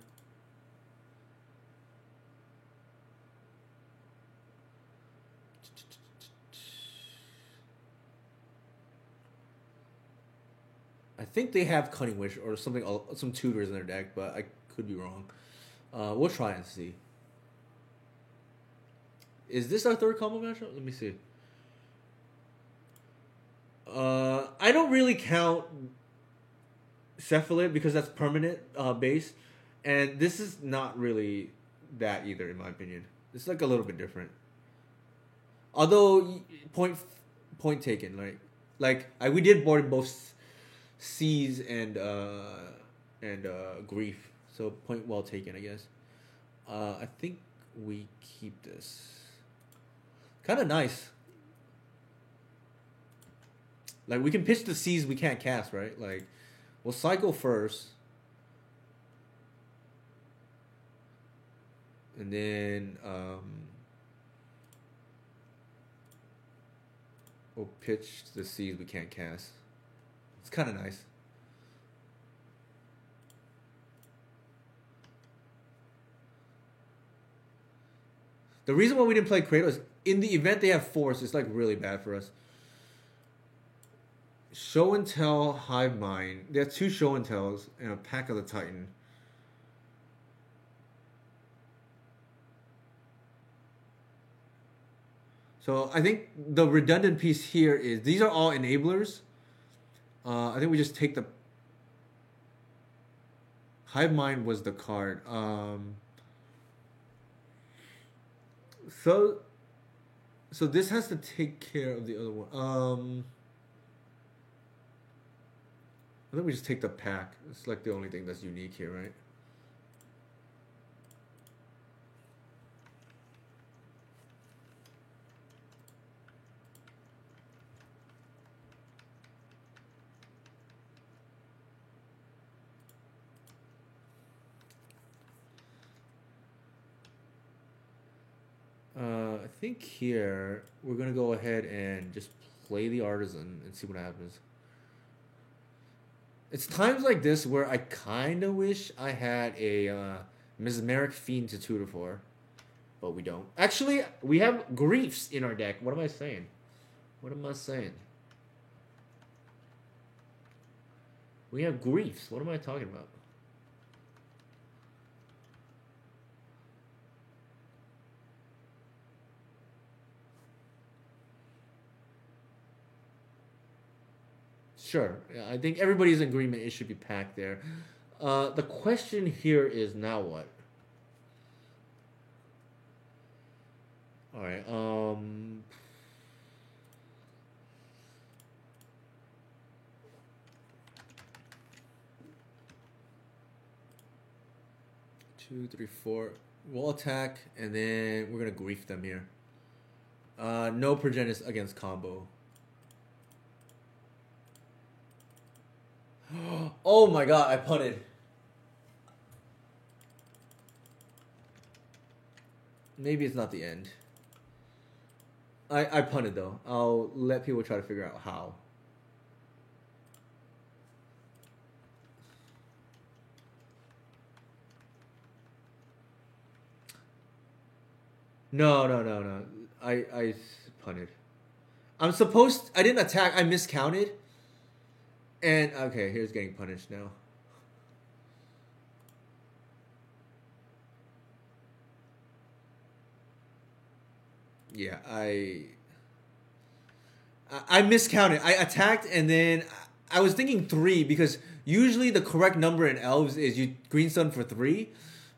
Speaker 1: I think they have Cunning Wish or something, some tutors in their deck, but I could be wrong. We'll try and see. Is this our third combo matchup? Let me see. I don't really count Cephalid because that's permanent base, and this is not really that either, in my opinion. It's like a little bit different. Although point taken, we did board both Seas and Grief, so point well taken, I guess. I think we keep this. Kind of nice. Like, we can pitch the Seas we can't cast, right? Like, we'll cycle first. And then, we'll pitch the Seas we can't cast. It's kind of nice. The reason why we didn't play Kratos, in the event they have Force, it's like really bad for us. Show and Tell, Hive Mind. They have 2 Show and Tells and a Pack of the Titan. So I think the redundant piece here is these are all enablers. I think we just take the Hive Mind was the card. So this has to take care of the other one. I think we just take the pack. It's like the only thing that's unique here, right? I think here we're gonna go ahead and just play the Artisan and see what happens. It's times like this where I kind of wish I had a Mesmeric Fiend to tutor for, but we don't. Actually, we have Griefs in our deck. What am I saying? What am I saying? We have Griefs. What am I talking about? Sure. Yeah, I think everybody's in agreement it should be packed there. The question here is now what? All right. 2, 3, 4. We'll attack, and then we're gonna grief them here. No Progenitus against combo. Oh my god, I punted. Maybe it's not the end. I punted though. I'll let people try to figure out how. No. I punted. I didn't attack. I miscounted. And, okay, here's getting punished now. Yeah, I miscounted. I attacked and then I was thinking 3 because usually the correct number in Elves is you Green Sun for 3.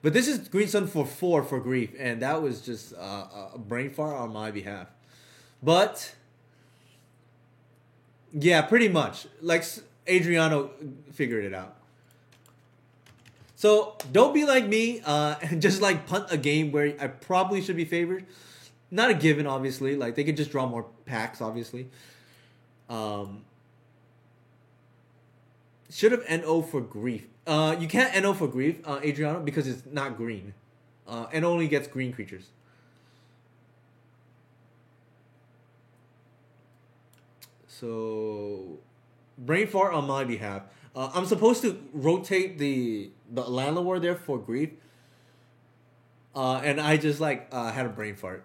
Speaker 1: But this is Green Sun for 4 for grief. And that was just a brain fart on my behalf. But, yeah, pretty much. Like, Adriano figured it out. So don't be like me and just like punt a game where I probably should be favored. Not a given, obviously. Like they could just draw more packs, obviously. Should have NO for grief. You can't NO for grief, Adriano, because it's not green. And only gets green creatures. So brain fart on my behalf.
Speaker 2: I'm supposed to rotate the landlord there for grief, and I just had a brain fart.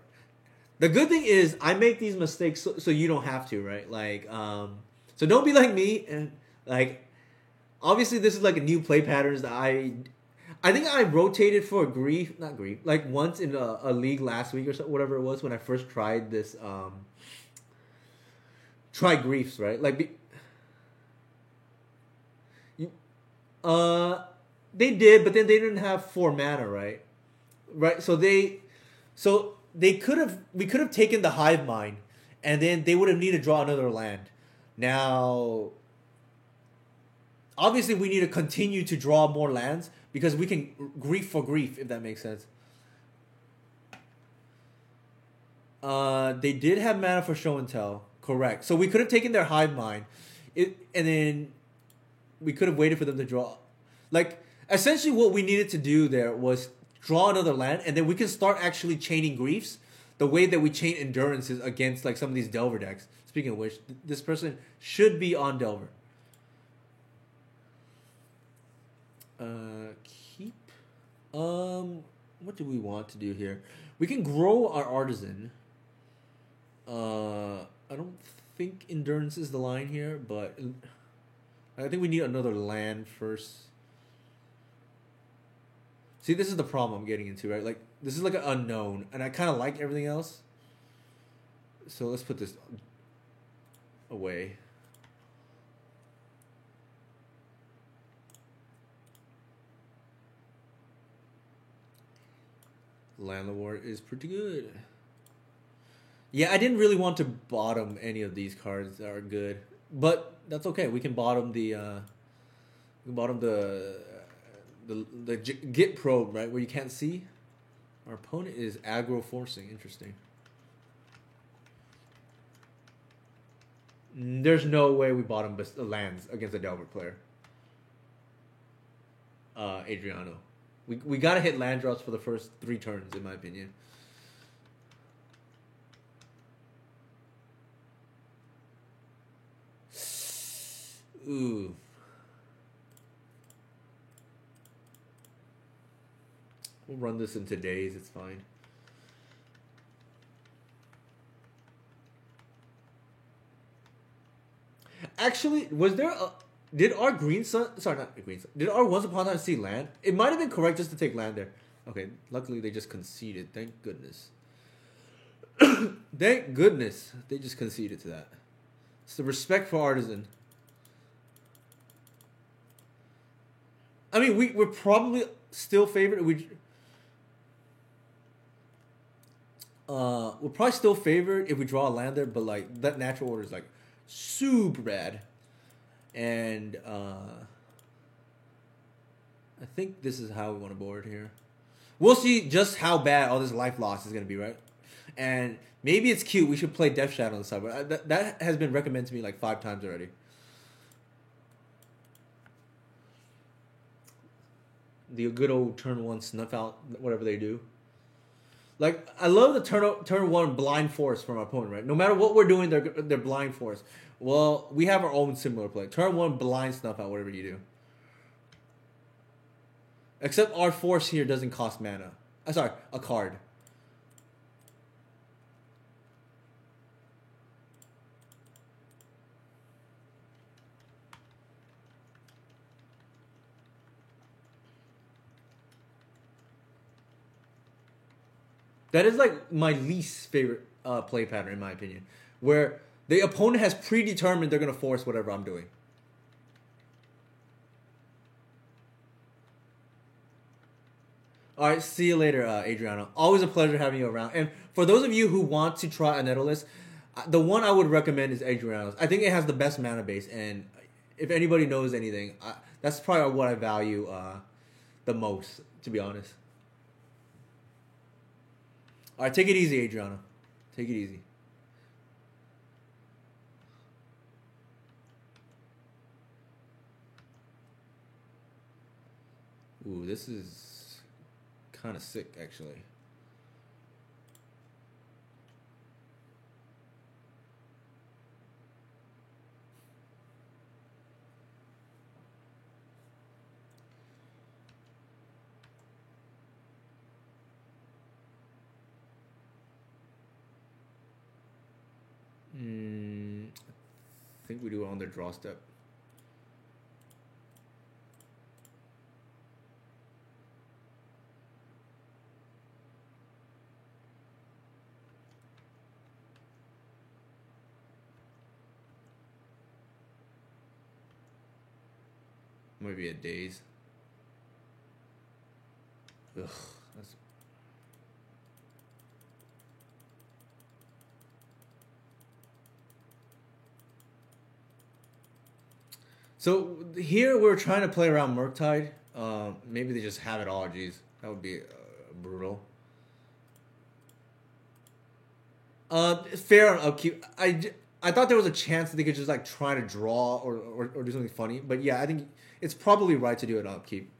Speaker 2: The good thing is I make these mistakes so you don't have to, right? So don't be like me and like. Obviously, this is like a new play patterns that I think I rotated for grief, not grief, like once in a league last week or so, whatever it was when I first tried this. Try griefs, right? You, uh, they did, but then they didn't have 4 mana, right? Right. So they we could have taken the hive mind, and then they would have needed to draw another land. Now, obviously, we need to continue to draw more lands because we can grief for grief, if that makes sense. They did have mana for show and tell, correct. So we could have taken their hive mind, and then we could have waited for them to draw. Like essentially, what we needed to do there was draw another land, and then we can start actually chaining griefs the way that we chain endurances against like some of these Delver decks. Speaking of which, this person should be on Delver. Keep. What do we want to do here? We can grow our artisan. I don't think endurance is the line here, but I think we need another land first. See, this is the problem I'm getting into, right? Like, this is like an unknown, and I kind of like everything else. So let's put this away. Landlord is pretty good. Yeah, I didn't really want to bottom any of these cards that are good, but that's okay. We can bottom the Git probe, right, where you can't see. Our opponent is aggro forcing. Interesting. There's no way we bottom lands against a Delver player. Adriano. We gotta hit land drops for the first 3 turns, in my opinion. Ooh. We'll run this into days, it's fine. Actually, was there a... Did our Green Sun... Sorry, not Green Sun. Did our Once Upon a Time see land? It might have been correct just to take land there. Okay, luckily they just conceded. Thank goodness. Thank goodness they just conceded to that. It's the respect for Artisan. I mean, we're probably still favored. We're probably still favored if we draw a land there, but like that natural order is like super bad, and I think this is how we want to board here. We'll see just how bad all this life loss is gonna be, right? And maybe it's cute. We should play Death Shadow on the side, but that has been recommended to me like 5 times already. The good old turn 1 snuff out whatever they do. Like, I love the turn 1 blind force from our opponent, right? No matter what we're doing, they're blind force. Well, we have our own similar play. Turn 1 blind snuff out whatever you do. Except our force here doesn't cost mana. Sorry, a card. That is like my least favorite play pattern, in my opinion, where the opponent has predetermined they're gonna force whatever I'm doing. All right, see you later, Adriano. Always a pleasure having you around. And for those of you who want to try a Nettolist, the one I would recommend is Adriano's. I think it has the best mana base, and if anybody knows anything, that's probably what I value the most, to be honest. All right, take it easy, Adriano. Take it easy. Ooh, this is kind of sick, actually. I think we do it on the draw step. Maybe a days. Ugh, that's. So here we're trying to play around Murktide. Maybe they just have it all. Geez, that would be brutal. Fair on upkeep. I thought there was a chance that they could just like try to draw or do something funny. But yeah, I think it's probably right to do it on upkeep.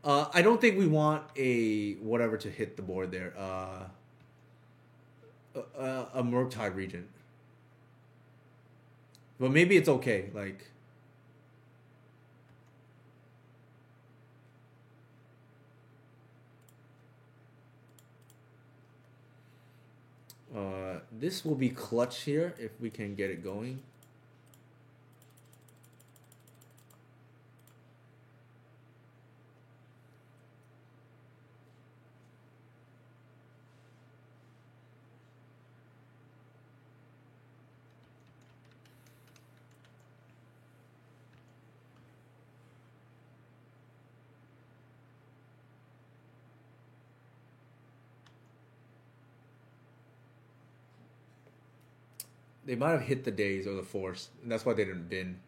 Speaker 2: I don't think we want a whatever to hit the board there. A Murktide Regent. But maybe it's okay. Like, this will be clutch here if we can get it going. They might have hit the days or the force, and that's why they didn't bin.